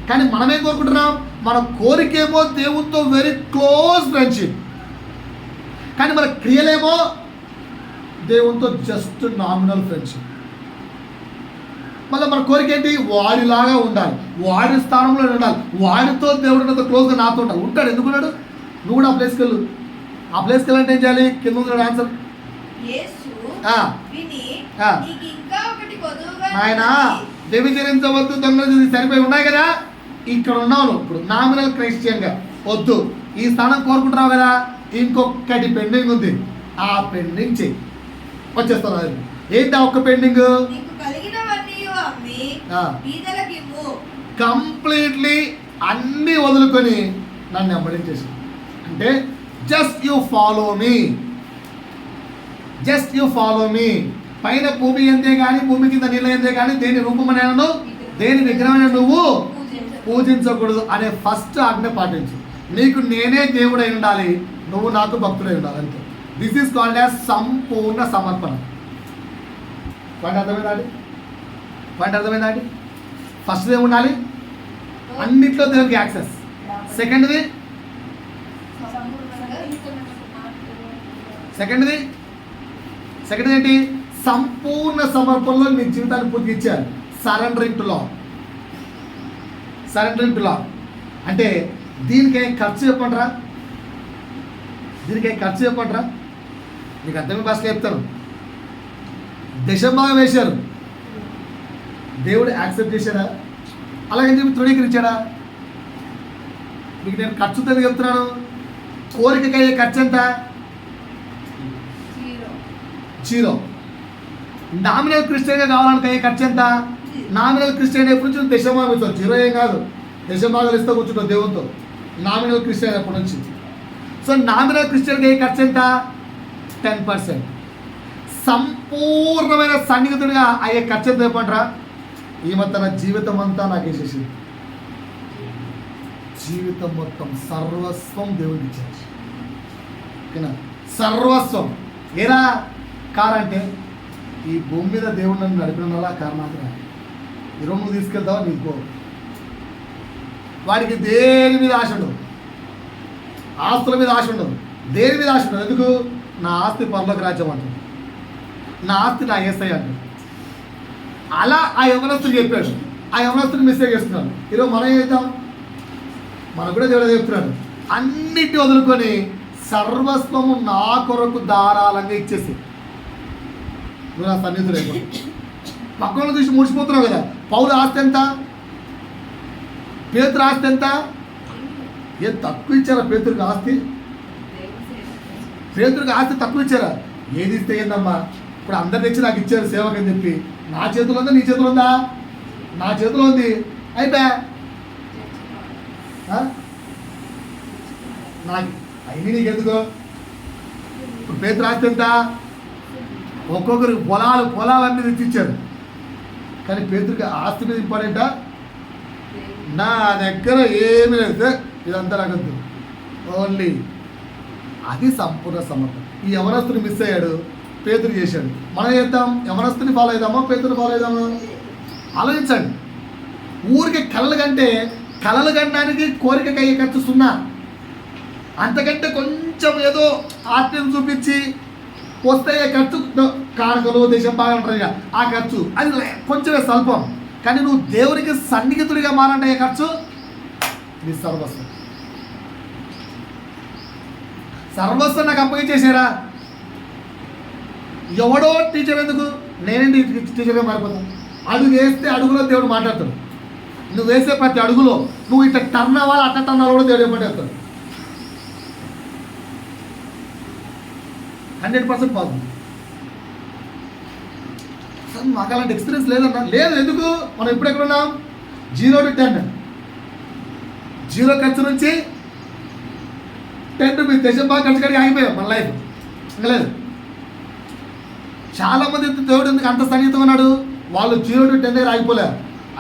[SPEAKER 1] కానీ మనమేం కోరుకుంటున్నాం? మన కోరికేమో దేవునితో వెరీ క్లోజ్ ఫ్రెండ్షిప్, కానీ మన క్రియలేమో దేవునితో జస్ట్ నామినల్ ఫ్రెండ్షిప్. మళ్ళీ మన కోరిక ఏంటి? వాడిలాగా ఉండాలి, వాడి స్థానంలో ఉండాలి, వాడితో దేవుడు నాతో క్లోజ్గా నాతో ఉండాలి. ఉంటాడు, ఎందుకున్నాడు? నువ్వు కూడా ఆ ప్లేస్కి వెళ్ళు. ఆ ప్లేస్కి వెళ్ళంటే ఏం చేయాలి? కింద ఉంది ఆన్సర్. ఆయన వ్యభిచరించవద్దు, దొంగలు సరిపోయి ఉన్నాయి కదా, ఇక్కడ ఉన్నావు ఇప్పుడు నామినల్ క్రైస్టియన్గా. వద్దు, ఈ స్థానం కోరుకుంటున్నావు కదా, ఇంకొకటి పెండింగ్ ఉంది, ఆ పెండింగ్ చెయ్యి, వచ్చేస్తాను. అది ఏంటి ఆ ఒక్క పెండింగ్? కంప్లీట్లీ అన్నీ వదులుకొని నన్ను వెంబడించేసి, అంటే just you follow me. Just you follow me. పైన భూమి ఎందే కానీ భూమి కింద నీళ్ళ ఎందే కానీ దేని రూపమైనను దేని విగ్రహమైన నువ్వు పూజించకూడదు అనే ఫస్ట్ ఆజ్ఞ పాటించు. నీకు నేనే దేవుడై ఉండాలి, నువ్వు నాకు భక్తుడై ఉండాలి అంతే. దిస్ ఈస్ కాల్డ్ యాజ్ సంపూర్ణ సమర్పణ. పాయింట్ అర్థమైందా అండి? ఫస్ట్ ఏమి ఉండాలి? అన్నిట్లో దేవునికి యాక్సెస్. సెకండ్ది ఏంటి? సంపూర్ణ సమర్పణలో నీ జీవితాన్ని పూర్తి ఇచ్చారు. సరెండరింగ్ టు లా. అంటే దీనికే ఖర్చు చెప్పండిరా, మీకు అర్థమే భాషలో చెప్తాను. దశంభాగం వేశారు, దేవుడు యాక్సెప్ట్ చేశాడా? అలాగని చెప్పి తృణీకరించాడా? మీకు నేను ఖర్చుతో చెప్తున్నాను. కోరికకయ్యే ఖర్చు ఎంత? 0. నామినల్ క్రిస్టియన్గా కావాలనుకయ్యే ఖర్చు ఎంత? నామినల్ క్రిస్టియన్ ఎప్పటి నుంచి దశంభాగం ఇస్తావు. 0 ఏం కాదు, దశంభాగాలు ఇస్తూ కూర్చుంటావు దేవునితో. నామినల్ క్రిస్టియన్ ఎప్పటి నుంచి. సో నామినల్ క్రిస్టియన్కి అయ్యే ఖర్చు ఎంత? 10%. సంపూర్ణమైన సన్నిహితుడిగా అయ్యే ఖర్చు ఎంత చెప్పంటారా? ఈమె తన జీవితం అంతా నాకు వేసేసింది. జీవితం మొత్తం సర్వస్వం దేవుడికి ఇచ్చారు. ఓకేనా? సర్వస్వం. ఏరా కారంటే ఈ భూమి మీద దేవుడు నన్ను నడిపిన వల్ల కారణాలు ఈరోజు నువ్వు తీసుకెళ్తావా నీకో. వాడికి దేని మీద ఆశ ఉండదు, ఆస్తుల మీద ఆశ ఉండదు, దేని మీద ఆశ ఉండదు. ఎందుకు? నా ఆస్తి పరలోక రాజ్యం అంటుంది, నా ఆస్తి నా ఏసై అంటుంది. అలా ఆ యవనస్తుడు చెప్పాడు. ఆ యవనస్తుడు మిస్టేక్ చేస్తున్నాడు. ఈరోజు మనం ఏం చేద్దాం? మనకు కూడా దేవుడు చెప్తున్నాడు, అన్నిటి వదులుకొని సర్వస్వము నా కొరకు ధారాళంగా ఇచ్చేసి నువ్వు నా సన్నిహితుడు అయిపోయి పక్కన చూసి ముడిచిపోతున్నావు కదా. పౌలు ఆస్తి ఎంత? పేతురు ఆస్తి ఎంత? ఏం తక్కువ ఇచ్చారా పేతురికి ఆస్తి? పేతురికి ఆస్తి తక్కువ ఇచ్చారా? ఏది ఇస్తే ఏందమ్మా, ఇప్పుడు అందరు తెచ్చి నాకు ఇచ్చారు సేవకు అని చెప్పి. నా చేతిలో ఉందా నీ చేతిలో ఉందా? నా చేతిలో ఉంది, అయిపోయా. నాకు అయింది నీకెందుకు? ఇప్పుడు పేతురు ఆస్తి ఎంత? ఒక్కొక్కరికి పొలాలన్నీ తెచ్చిచ్చారు. కానీ పేతురికి ఆస్తి మీద ఇంపార్టెంటా? నా దగ్గర ఏమి లేదు, ఇదంతా నాకొద్దు, ఓన్లీ అది సంపూర్ణ సమర్పణ. ఈ యవనస్తుని మిస్ అయ్యాడు, పేతురు చేశాడు. మనం చేద్దాం, యవనస్తుని ఫాలో అవుదామా పేతురు ఫాలో అవుదామా? ఆలోచించండి. ఊరికి కలలు కనడానికి కోరికకి అయ్యే ఖర్చు 0. అంతకంటే కొంచెం ఏదో ఆత్మీయం చూపించి వస్తే ఖర్చు కానుకలు దేశం బాగా ఉంటాయి, ఆ ఖర్చు అది కొంచెమే స్వల్పం. కానీ నువ్వు దేవునికి సన్నిహితుడిగా మారంటే ఖర్చు నీ సర్వస్వం నాకు అప్పగించేసారా? ఎవడో టీచర్ ఎందుకు? నేనేంటి టీచర్గా మారిపోతాను. అడుగు వేస్తే అడుగులో దేవుడు మాట్లాడతాడు. నువ్వు వేసే ప్రతి అడుగులో నువ్వు ఇట్లా టర్న్ అవ్వాలి, అట్లా టర్న్ అవ్వాలి కూడా దేవుడు ఏమంటాడు. 100% పాజిటివ్. సార్ మాకు అలాంటి ఎక్స్పీరియన్స్ లేదన్నా. లేదు, ఎందుకు? మనం ఇప్పుడు ఎక్కడ ఉన్నాం? 0 to 10. 0 ఖర్చు నుంచి 10 రూపీస్ దేశం బాగా ఖర్చు కడిగి ఆగిపోయాం మన లైఫ్. ఇంకా లేదు. చాలామంది దేవుడు ఎందుకు అంత సన్నిహితం ఉన్నాడు? వాళ్ళు 0 to 10 దగ్గర ఆగిపోలేరు.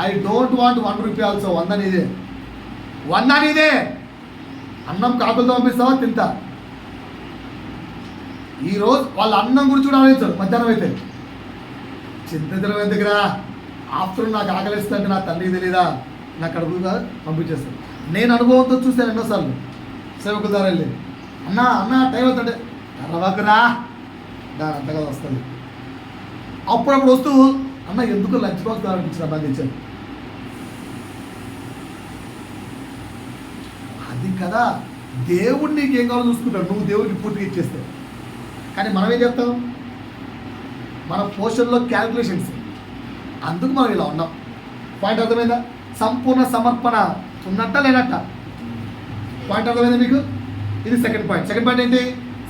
[SPEAKER 1] I don't want 1 rupee also. 100 నీదే, 100 నీదే. అన్నం కాకులతో పంపిస్తావా? తింటా. ఈరోజు వాళ్ళ అన్నం గురించి కూడా ఆలోచించారు. మధ్యాహ్నం అయితే చింతించడం దగ్గర ఆఫ్టర్ నాకు ఆకలిస్తుంటే నా తండ్రికి తెలీదా, నా కడుపుగా పంపించేస్తాను. నేను అనుభవంతో చూస్తాను ఎన్నోసార్లు సేవకుల ద్వారా వెళ్ళి, అన్న టైం అవుతుంటే అరవకురా దాని అంతగా వస్తుంది. అప్పుడప్పుడు వస్తూ అన్న ఎందుకు లంచ్ బాక్స్ ద్వారా అనిపించిన అన్న తెచ్చాను. అది కదా దేవుడు నీకు ఏం కావాలో చూసుకుంటాడు, నువ్వు దేవుడికి పూర్తిగా ఇచ్చేస్తావు. కానీ మనం ఏం చెప్తాం? మన పోషన్లో క్యాల్కులేషన్స్, అందుకు మనం ఇలా ఉన్నాం. పాయింట్ అర్థమైందా? సంపూర్ణ సమర్పణ ఉన్నట్ట లేనట్ట? పాయింట్ అర్థమైందా మీకు? ఇది సెకండ్ పాయింట్. సెకండ్ పాయింట్ ఏంటి?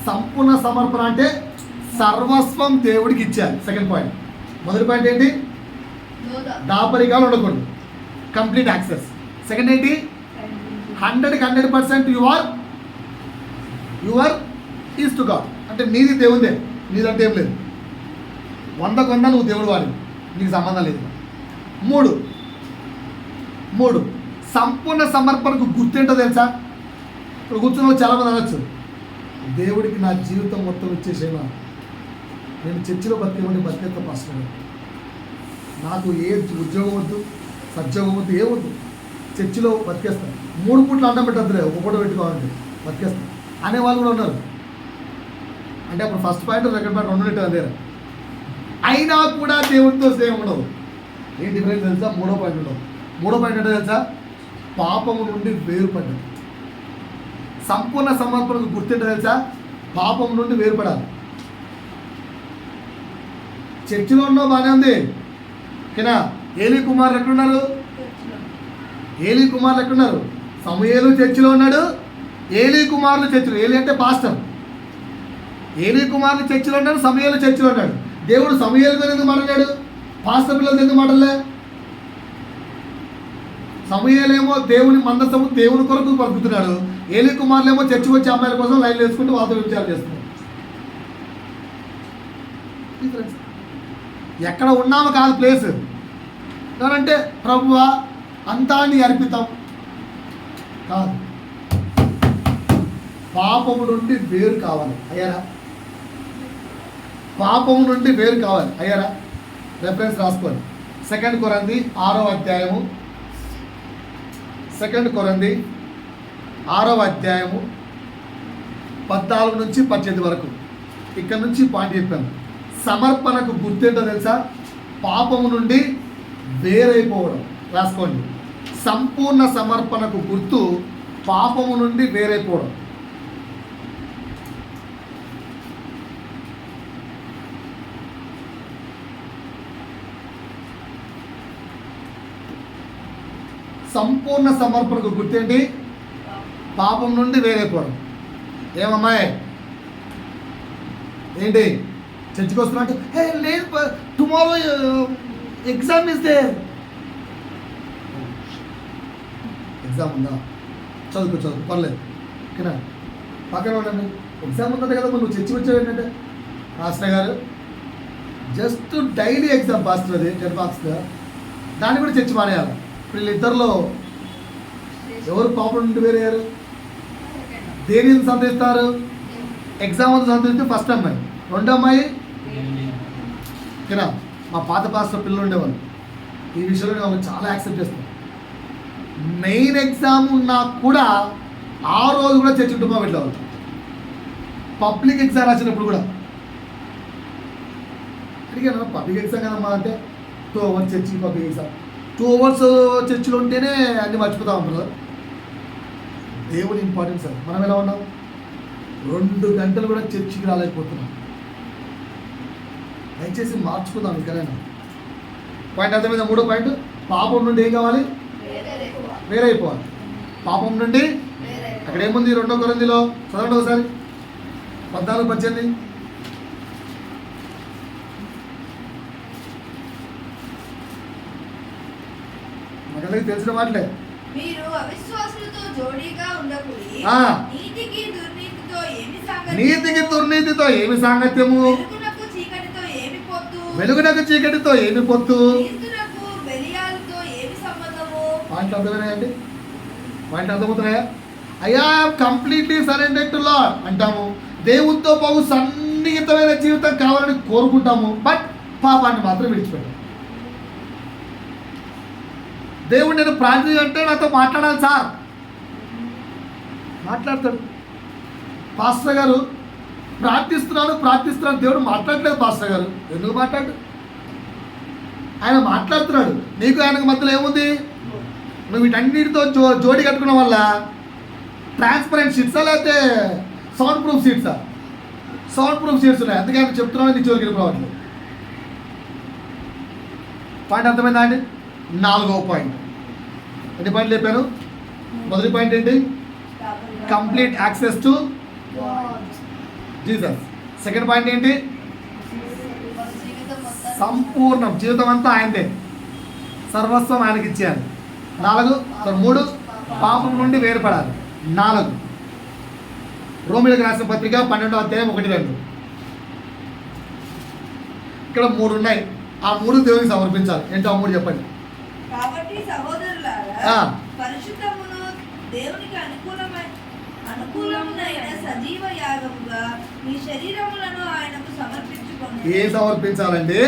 [SPEAKER 1] సంపూర్ణ సమర్పణ అంటే సర్వస్వం దేవుడికి ఇచ్చారు. Second point. మొదటి పాయింట్ ఏంటి? దాపరికాలు ఉండకూడదు, కంప్లీట్ యాక్సెస్. సెకండ్ ఏంటి? 100% యువర్ ఈజ్ టు గాడ్. అంటే నీది దేవుందే. నీదంటే ఏం లేదు. 100 నువ్వు దేవుడు వాడి, నీకు సంబంధం లేదు. మూడు సంపూర్ణ సమర్పణకు గుర్తేంటో తెలుసా? ఇప్పుడు కూర్చున్న వాళ్ళు చాలామంది అనొచ్చు, దేవుడికి నా జీవితం మొత్తం ఇచ్చేసేనా, నేను చర్చిలో బతికేవాడిని, బతికేస్తా పాస్టర్, నాకు ఏ ఉద్యోగం వద్దు, సద్యోగం వద్దు, ఏ వద్దు, చర్చిలో బతికేస్తాను, 3 పూట్లు అన్నం పెట్టద్దులే, ఒక పూట పెట్టుకోవాలంటే బతికేస్తాను అనేవాళ్ళు కూడా ఉన్నారు. అంటే అప్పుడు first point second point 2 net అదే. అయినా కూడా దేవుడితో స్నేహం ఉండదు. ఏం డిఫరెన్స్ తెలుసా? 3వ పాయింట్ ఉండదు. 3వ పాయింట్ అంటే తెలుసా? పాపము నుండి వేరుపడ్డాడు. సంపూర్ణ సమర్పణకు గుర్తుంటే తెలుసా? పాపం నుండి వేరుపడాలి. చర్చిలో ఉన్నావు బాగానే ఉంది, ఓకేనా? ఏలీ కుమారులు ఎక్కడున్నారు? సమూయేలు చర్చిలో ఉన్నాడు, ఏలీ కుమారులు చర్చిలో. ఏలీ అంటే పాస్టర్. ఏలీ కుమారులు చర్చిలో ఉన్నాడు, సమూయేలు చర్చిలో ఉన్నాడు. దేవుడు సమూయేలుతో ఎందుకు మాట్లాడాడు, పాస్టర్ పిల్లలతో ఎందుకు మాట్లాడలే? సమూయేలేమో దేవుని మందసము దేవుని కొరకు బతుకుతున్నాడు, ఏలీ కుమారులేమో చర్చి వచ్చే అమ్మాయిల కోసం లైన్లు వేసుకుంటూ వాళ్ళతో విచారం చేస్తున్నారు. ఎక్కడ ఉన్నాము కాదు ప్లేస్. అంటే ప్రభువా అంతా నీ అర్పితం కాదు, పాపము నుండి వేరు కావాలి అయ్యారా? పాపము నుండి వేరు కావాలి అయ్యారా? రెఫరెన్స్ రాసుకోండి. 2 కొరింథీ 6వ అధ్యాయము, 2 కొరింథీ 6వ అధ్యాయము 14 నుంచి 18 వరకు. ఇక్కడ నుంచి పాయింట్ చెప్పాను. సమర్పణకు గుర్తేంటో తెలుసా? పాపము నుండి వేరైపోవడం. రాసుకోండి. సంపూర్ణ సమర్పణకు గుర్తు పాపము నుండి వేరైపోవడం. సంపూర్ణ సమర్పణకు గుర్తేంటి? పాపం నుండి వేరైపోవడం. ఏమమ్మాయి ఏంటి చర్చికి వస్తున్నట్టు? హే లేదు, tomorrow exam is there. Exam ఉందా? చదువుకో పర్లేదు, ఓకేనా? పక్కన ఉండండి. ఎగ్జామ్ ఉన్నది కదా, నువ్వు చర్చి వచ్చావు ఏంటంటే, పాస్టర్ గారు జస్ట్ డైలీ ఎగ్జామ్ పాస్టర్, అది 10 మార్క్స్గా, దాన్ని కూడా చర్చి మానేయాలి. ఇప్పుడు వీళ్ళిద్దరిలో ఎవరు పాపం నుండి వేరయ్యారు? దేని సంతరిస్తారు? ఎగ్జామ్ అంతా సంతరిస్తే ఫస్ట్ అమ్మాయి, 2వ అమ్మాయి, ఓకేనా? మా పాత పాస్టర్ పిల్లలు ఉండేవాళ్ళు, ఈ విషయంలో వాళ్ళు చాలా యాక్సెప్ట్ చేస్తారు. మెయిన్ ఎగ్జామ్ ఉన్నా కూడా ఆ రోజు కూడా చర్చి కుటుంబం పెట్టేవాళ్ళు. పబ్లిక్ ఎగ్జామ్ రాసినప్పుడు కూడా అడిగాను, పబ్లిక్ ఎగ్జామ్ కదమ్మా అంటే 2 hours church, public exam 2 hours చర్చిలో ఉంటేనే అన్నీ మర్చిపోతా ఉంటారు. దేవుని ఇంపార్టెన్స్ సార్. మనం ఎలా ఉన్నాం? 2 గంటలు కూడా చర్చికి రాలేకపోతున్నాం. దయచేసి మార్చుకుందాం. ఇక్కడైనా పాయింట్ అర్థమైందా? 3వ పాయింట్, పాపం నుండి ఏం కావాలి? వేరైపోవాలి. పాపం నుండి అక్కడ ఏముంది? 2 కొరింథీలో చదవండి ఒకసారి, 14-18. మనకి తెలిసిన మాటలే.
[SPEAKER 2] మీరు అవిశ్వాసులతో జోడీగా ఉండకుడి, నీతికి దుర్నీతితో ఏమి సాంగత్యము, వెలుగునకు చీకటితో ఏమి పొత్తు, బెలియాలతో ఏమి సంబంధము. పాయింట్ అర్థమైనాయండి? పాయింట్ అర్థమవుతున్నాయా? అయ్యా కంప్లీట్లీ సరెండర్ టు లార్డ్ అంటాము, దేవునితో బహు సన్నిహితమైన జీవితం కావాలని కోరుకుంటాము, బట్ పాపాన్ని మాత్రం విడిచిపెట్టాము. దేవుడు నేను ప్రార్థన అంటే నాతో మాట్లాడాలి సార్, మాట్లాడతాడు. పాస్టర్ గారు ప్రార్థిస్తున్నాను, దేవుడు మాట్లాడలేదు. పాస్టర్ గారు ఎందుకు మాట్లాడు? ఆయన మాట్లాడుతున్నాడు. నీకు ఆయనకు మధ్యలో ఏముంది? నువ్వు వీటన్నిటితో జోడి కట్టుకున్న వల్ల ట్రాన్స్పరెంట్ షీట్సా లేకపోతే సౌండ్ ప్రూఫ్ షీట్సా? సౌండ్ ప్రూఫ్ షీట్స్ ఉన్నాయి, అందుకే ఆయన చెప్తున్నాను, నీ జోలికి రావట్లేదు. పాయింట్ అర్థమైందా అండి? 4వ పాయింట్. ఎన్ని పాయింట్లు చెప్పాను? మొదటి పాయింట్ ఏంటి? Complete access to Jesus. Second point ఏంటి? సంపూర్ణం, జీవితం అంతా ఆయనదే, సర్వస్వం ఆయనకి ఇచ్చేయాలి. 3 పాపం నుండి వేరుపడాలి. 4 రోమీయులకు రాసిన పత్రిక 12వ అధ్యాయం 1-2.
[SPEAKER 1] ఇక్కడ 3 ఉన్నాయి. ఆ 3 దేవునికి సమర్పించాలి. ఏంటో ఆ 3 చెప్పండి.
[SPEAKER 3] కాబట్టి సహోదరులారా,
[SPEAKER 1] ఆ.
[SPEAKER 3] పరిశుద్ధమును దేవునికి అనుకూలమునైన సజీవ యాగముగా మీ శరీరములను ఆయనకు సమర్పించుకోండి.
[SPEAKER 1] ఏం సమర్పించాలండి?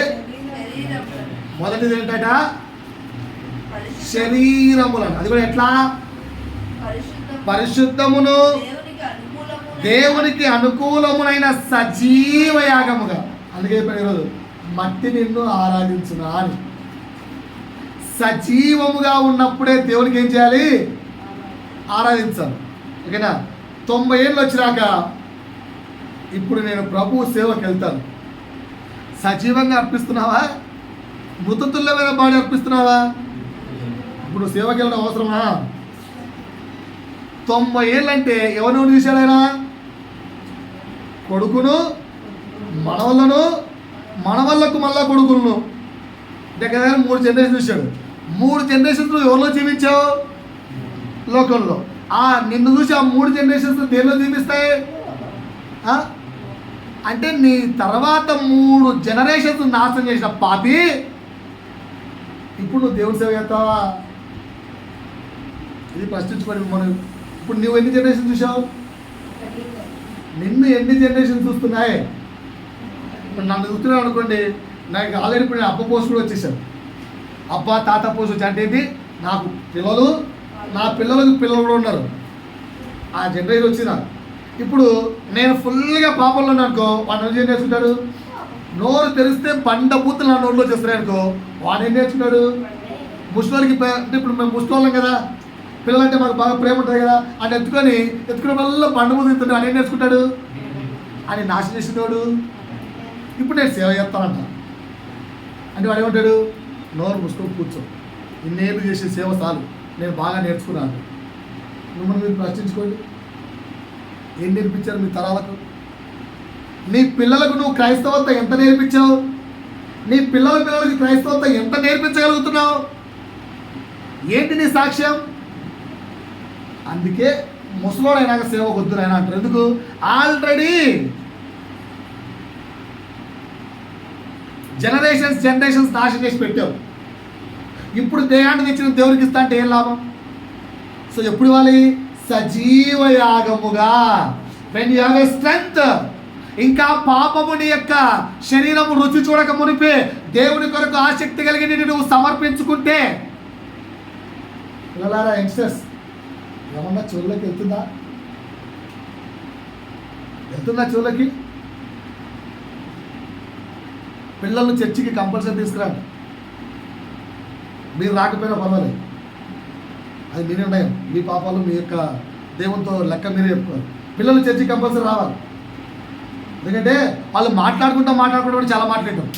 [SPEAKER 3] శరీరములను.
[SPEAKER 1] మొదటిది ఏంటట?
[SPEAKER 3] పరిశుద్ధ-
[SPEAKER 1] శరీరములను. అది కూడా ఎట్లా? పరిశుద్ధమును దేవునికి అనుకూలమునైన సజీవ యాగముగా. అందుకే ఇప్పుడు ఈరోజు మట్టి నిన్ను ఆరాధించునా అని. సజీవముగా ఉన్నప్పుడే దేవునికి ఏం చేయాలి? ఆరాధించాలి. ఓకేనా? 90 ఏళ్ళు వచ్చినాక ఇప్పుడు నేను ప్రభు సేవకి వెళ్తాను. సజీవంగా అర్పిస్తున్నావా? మృతతుల్య మీద బాడీ అర్పిస్తున్నావా? ఇప్పుడు సేవకి వెళ్ళడం అవసరమా? 90 ఏళ్ళు అంటే ఎవరెవరు చూశాడు ఆయన? కొడుకును, మనవళ్ళను, మనవళ్ళకు మళ్ళా కొడుకులను. దగ్గర 3 జనరేషన్ చూశాడు. 3 జనరేషన్స్ నువ్వు ఎవరిలో జీవించావు? లోకంలో. నిన్ను చూసి ఆ 3 జనరేషన్స్ దేనిలో జీవిస్తాయి? అంటే నీ తర్వాత 3 జనరేషన్స్ నాశనం చేసిన పాపి ఇప్పుడు నువ్వు దేవుని సేవ చేస్తావా? ఇది ప్రశ్నించుకోండి. మనం ఇప్పుడు నువ్వు ఎన్ని జనరేషన్ చూసావు? నిన్ను ఎన్ని జనరేషన్ చూస్తున్నాయి? ఇప్పుడు నన్ను చూస్తున్నావు అనుకోండి, నాకు ఆల్రెడీ ఇప్పుడు అబ్బ పోస్ట్ కూడా వచ్చేసాను. అబ్బా తాత పోస్ట్ వచ్చి అంటే ఏంటి? నాకు పిల్లలు, నా పిల్లలకు పిల్లలు కూడా ఉన్నారు. ఆ జనరేషన్ వచ్చిన ఇప్పుడు నేను ఫుల్గా పాపంలో అనుకో, వాడు ఏం నేర్చుకుంటాడు? నోరు తెరిస్తే బండ బూతులు నా నోరులో చేస్తున్నాయి అనుకో, వాడు ఏం నేర్చుకున్నాడు? ముసలికి అంటే ఇప్పుడు మేము ముసలి కదా, పిల్లలంటే మాకు బాగా ప్రేమ ఉంటుంది కదా అని ఎత్తుకునే వల్ల బండ బూతులు తింటుంటే వాడు ఏం నేర్చుకుంటాడు? అని నాశనం చేసినోడు ఇప్పుడు నేను సేవ చేస్తానంట. అంటే వాడు ఏమంటాడు? నోరు ముసుకొని కూర్చో, ఇన్నేళ్ళు చేసే సేవ చాలు, నేను బాగా నేర్చుకున్నాను. మిమ్మల్ని మీరు ప్రశ్నించుకోండి. ఏం నేర్పించారు మీ తరాలకు? నీ పిల్లలకు నువ్వు క్రైస్తవత్వం ఎంత నేర్పించావు? నీ పిల్లలకి క్రైస్తవత్వం ఎంత నేర్పించగలుగుతున్నావు? ఏంటి నీ సాక్ష్యం? అందుకే ముసలోడైనాక సేవ వద్దునైనా అంటారు. ఎందుకు? ఆల్రెడీ జనరేషన్స్ నాశనం చేసి పెట్టావు. ఇప్పుడు దేహాన్ని తెచ్చిన దేవుడికి ఇస్తా అంటే ఏం లాభం? సో ఎప్పుడు ఇవ్వాలి? సజీవ యాగముగా. When you have a strength. ఇంకా పాపము నీ యొక్క శరీరము రుచి చూడక మునిపే దేవుని కొరకు ఆసక్తి కలిగి నువ్వు సమర్పించుకుంటే, పిల్లలారా, యంగ్స్టర్స్, ఏమన్నా చెవులకి వెళ్తుందా? చెవులకి? పిల్లల్ని చర్చికి కంపల్సరీ తీసుకురండి. మీరు రాకపోయినా పర్వాలేదు, అది మీ నిర్ణయం. మీ పాపాలు మీ యొక్క దేవునితో లెక్క మీరే చెప్పుకోవాలి. పిల్లలు చర్చికి కంపల్సరీ రావాలి. ఎందుకంటే వాళ్ళు మాట్లాడుకుంటూ చాలా మాట్లాడతారు.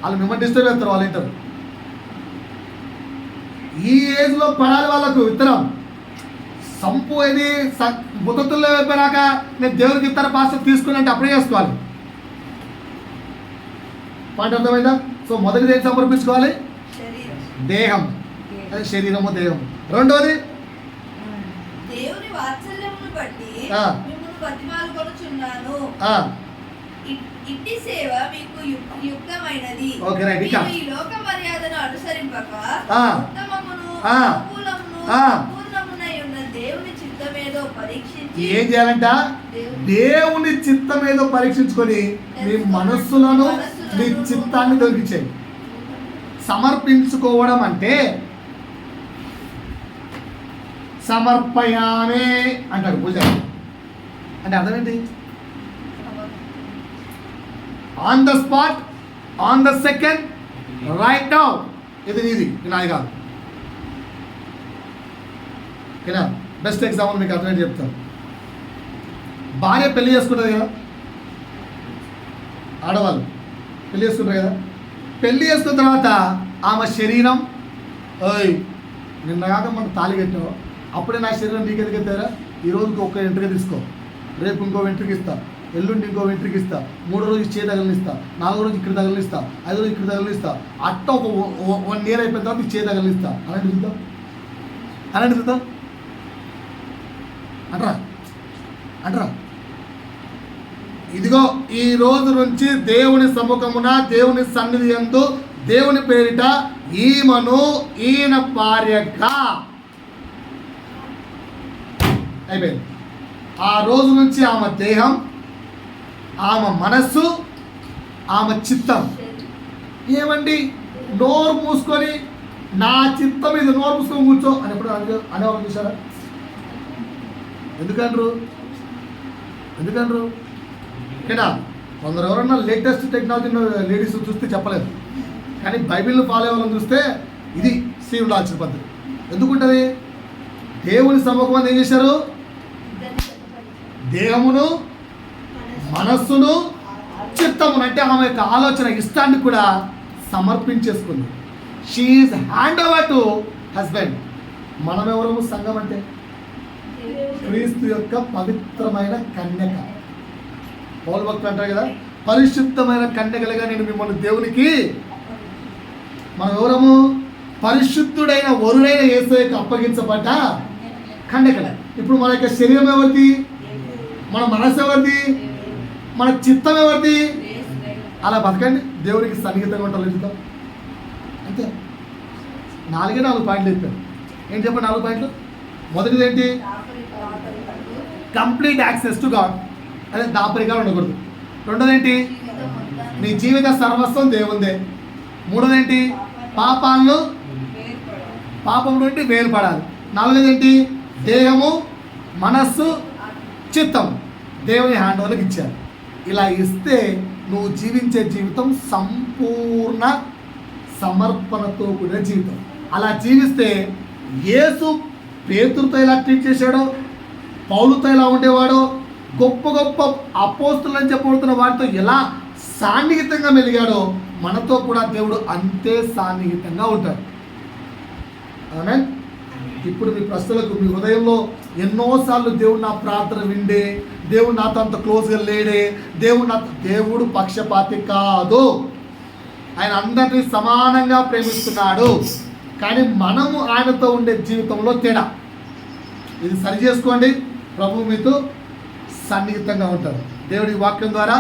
[SPEAKER 1] వాళ్ళు మిమ్మల్ని డిస్టర్బ్ చేస్తారు. వాళ్ళు ఇంటారు. ఈ ఏజ్లో పడాలి వాళ్ళకు విత్తనం. సంపు ఏది బుద్ధతుల్లో అయిపోయినాక నేను దేవుడికి ఇతర పాస్టర్ తీసుకుని అంటే అప్పుడే చేసుకోవాలి. పాయింట్ అర్థమైందా? సో మొదటిది ఏం సమర్పించుకోవాలి? దేహం. అది శరీరము, దేహం. రెండోది
[SPEAKER 3] దేవుని వాత్సల్యమును బట్టి మిమ్మల్ని బతిమాలుకొనుచున్నాను. ఇట్టి సేవ మీకు యుక్తమైనది.
[SPEAKER 1] Okay right. ఇక
[SPEAKER 3] ఈ లోక మర్యాదను అనుసరింపక ఉత్తమమును అనుకూలమును పూర్ణమునై ఉన్న దేవుని చిత్తమేదో పరీక్షించి.
[SPEAKER 1] ఏం చేయాలంట? దేవుని చిత్తమేదో పరీక్షించుకొని మీ మనస్సులను, మీ చిత్తాన్ని దొరికించేయి. సమర్పించుకోవడం అంటే సమర్పయామే అంటాడు పూజ. అంటే అర్థం ఏంటి? On the spot, on the second, right now. ఇది నీది, నాది కాదు. ఓకేనా? బెస్ట్ ఎగ్జాంపుల్ మీకు అర్థమైంది చెప్తాను. భార్య పెళ్లి చేసుకుంటుంది కదా, ఆడవాళ్ళు పెళ్లి చేసుకుంటారు కదా. పెళ్లి చేసుకున్న తర్వాత ఆమె శరీరం, ఓయ్ నిన్న కాక మనం తాళి కట్టావు, అప్పుడే నా శరీరం నీకు ఎందుకు ఎత్తారా? ఈరోజుకి ఒక్క వెంట్రుక తీసుకో, రేపు ఇంకో వెంట్రుక ఇస్తా, ఎల్లుండి ఇంకో వెంట్రుక ఇస్తా, 3వ రోజు చే తగలనిస్తా, 4వ రోజు ఇక్కడ తగలనిస్తా, 5వ రోజు ఇక్కడ తగలనిస్తా, అట్ట ఒక 1 year అయిపోయిన తర్వాత చే తగలనిస్తా. అలాంటి చూద్దాం, అలాంటి చూద్దాం అంటరా. ఇదిగో ఈ రోజు నుంచి దేవుని సముఖమున, దేవుని సన్నిధి యందు, దేవుని పేరిట ఈమెను ఈయన భార్యగా అయిపోయింది. ఆ రోజు నుంచి ఆమె దేహం, ఆమె మనస్సు, ఆమె చిత్తం. ఏమండి నోరు మూసుకొని నా చిత్తం ఇది నోరు మూసుకొని కూర్చో అని ఎప్పుడు అనేవాళ్ళు చూసారా? ఎందుకంటారు ఇక్కడ కొందరు ఎవరన్నా లేటెస్ట్ టెక్నాలజీ లేడీస్ చూస్తే చెప్పలేదు, కానీ బైబిల్ని ఫాలో అవ్వాలని చూస్తే ఇది శ్రీ ఉండాల్సిన పద్ధతి. ఎందుకుంటుంది? దేవుని సముఖం ఏం చేశారు? దేహమును, మనస్సును, చిత్తమును, అంటే ఆమె యొక్క ఆలోచన, ఇష్టాన్ని కూడా సమర్పించేసుకుంది. She's hand over to husband. మనమెవరము? సంఘం అంటే క్రీస్తు యొక్క పవిత్రమైన కన్యక. పౌలు భక్తులు అంటారు కదా, పరిశుద్ధమైన కన్యకలుగా నేను మిమ్మల్ని దేవునికి. మనం ఎవరము? పరిశుద్ధుడైన వరుడైన యేసుకి అప్పగించబడ్డ కన్యకల. ఇప్పుడు మన యొక్క శరీరం ఎవరిది? మన మనసు ఎవరిది? మన చిత్తం ఎవరిది? అలా బతకండి, దేవునికి సన్నిహితంగా ఉంటారు. అంతే. 4 పాయింట్లు చెప్పాను. ఏం చెప్పండి 4 పాయింట్లు? మొదటిది ఏంటి? కంప్లీట్ యాక్సెస్ టు గాడ్, అదే దాపరికాలు ఉండకూడదు. రెండోది ఏంటి? నీ జీవిత సర్వస్వం దేవుందే. మూడోది ఏంటి? పాపం నుండి వేరుపడాలి. నాలుగోది ఏంటి? దేహము, మనస్సు, చిత్తం దేవుని హ్యాండ్ ఓవర్కి ఇచ్చారు. ఇలా ఇస్తే నువ్వు జీవించే జీవితం సంపూర్ణ సమర్పణతో కూడిన జీవితం. అలా జీవిస్తే యేసు పేతురుతో ఎలా ట్రీట్ చేశాడో, పౌలుతో ఎలా ఉండేవాడో, గొప్ప గొప్ప అపోస్తులు అని చెప్పబడుతున్న వాటితో ఎలా సాన్నిహితంగా మెలిగాడో, మనతో కూడా దేవుడు అంతే సాన్నిహితంగా ఉంటాడు. ఆమేన్. ఇప్పుడు మీ ప్రశ్నలకు, మీ హృదయంలో ఎన్నోసార్లు దేవుడు నా ప్రార్థన విండే, దేవుడు నాతో అంత క్లోజ్గా లేడే, దేవుడు పక్షపాతి కాదు. ఆయన అందరినీ సమానంగా ప్రేమిస్తున్నాడు. కానీ మనము ఆయనతో ఉండే జీవితంలో తేడా. ఇది సరి చేసుకోండి, ప్రభు మీతో సన్నిహితంగా ఉంటారు. దేవుడి వాక్యం ద్వారా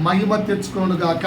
[SPEAKER 1] మహిమ తెచ్చుకోను గాక.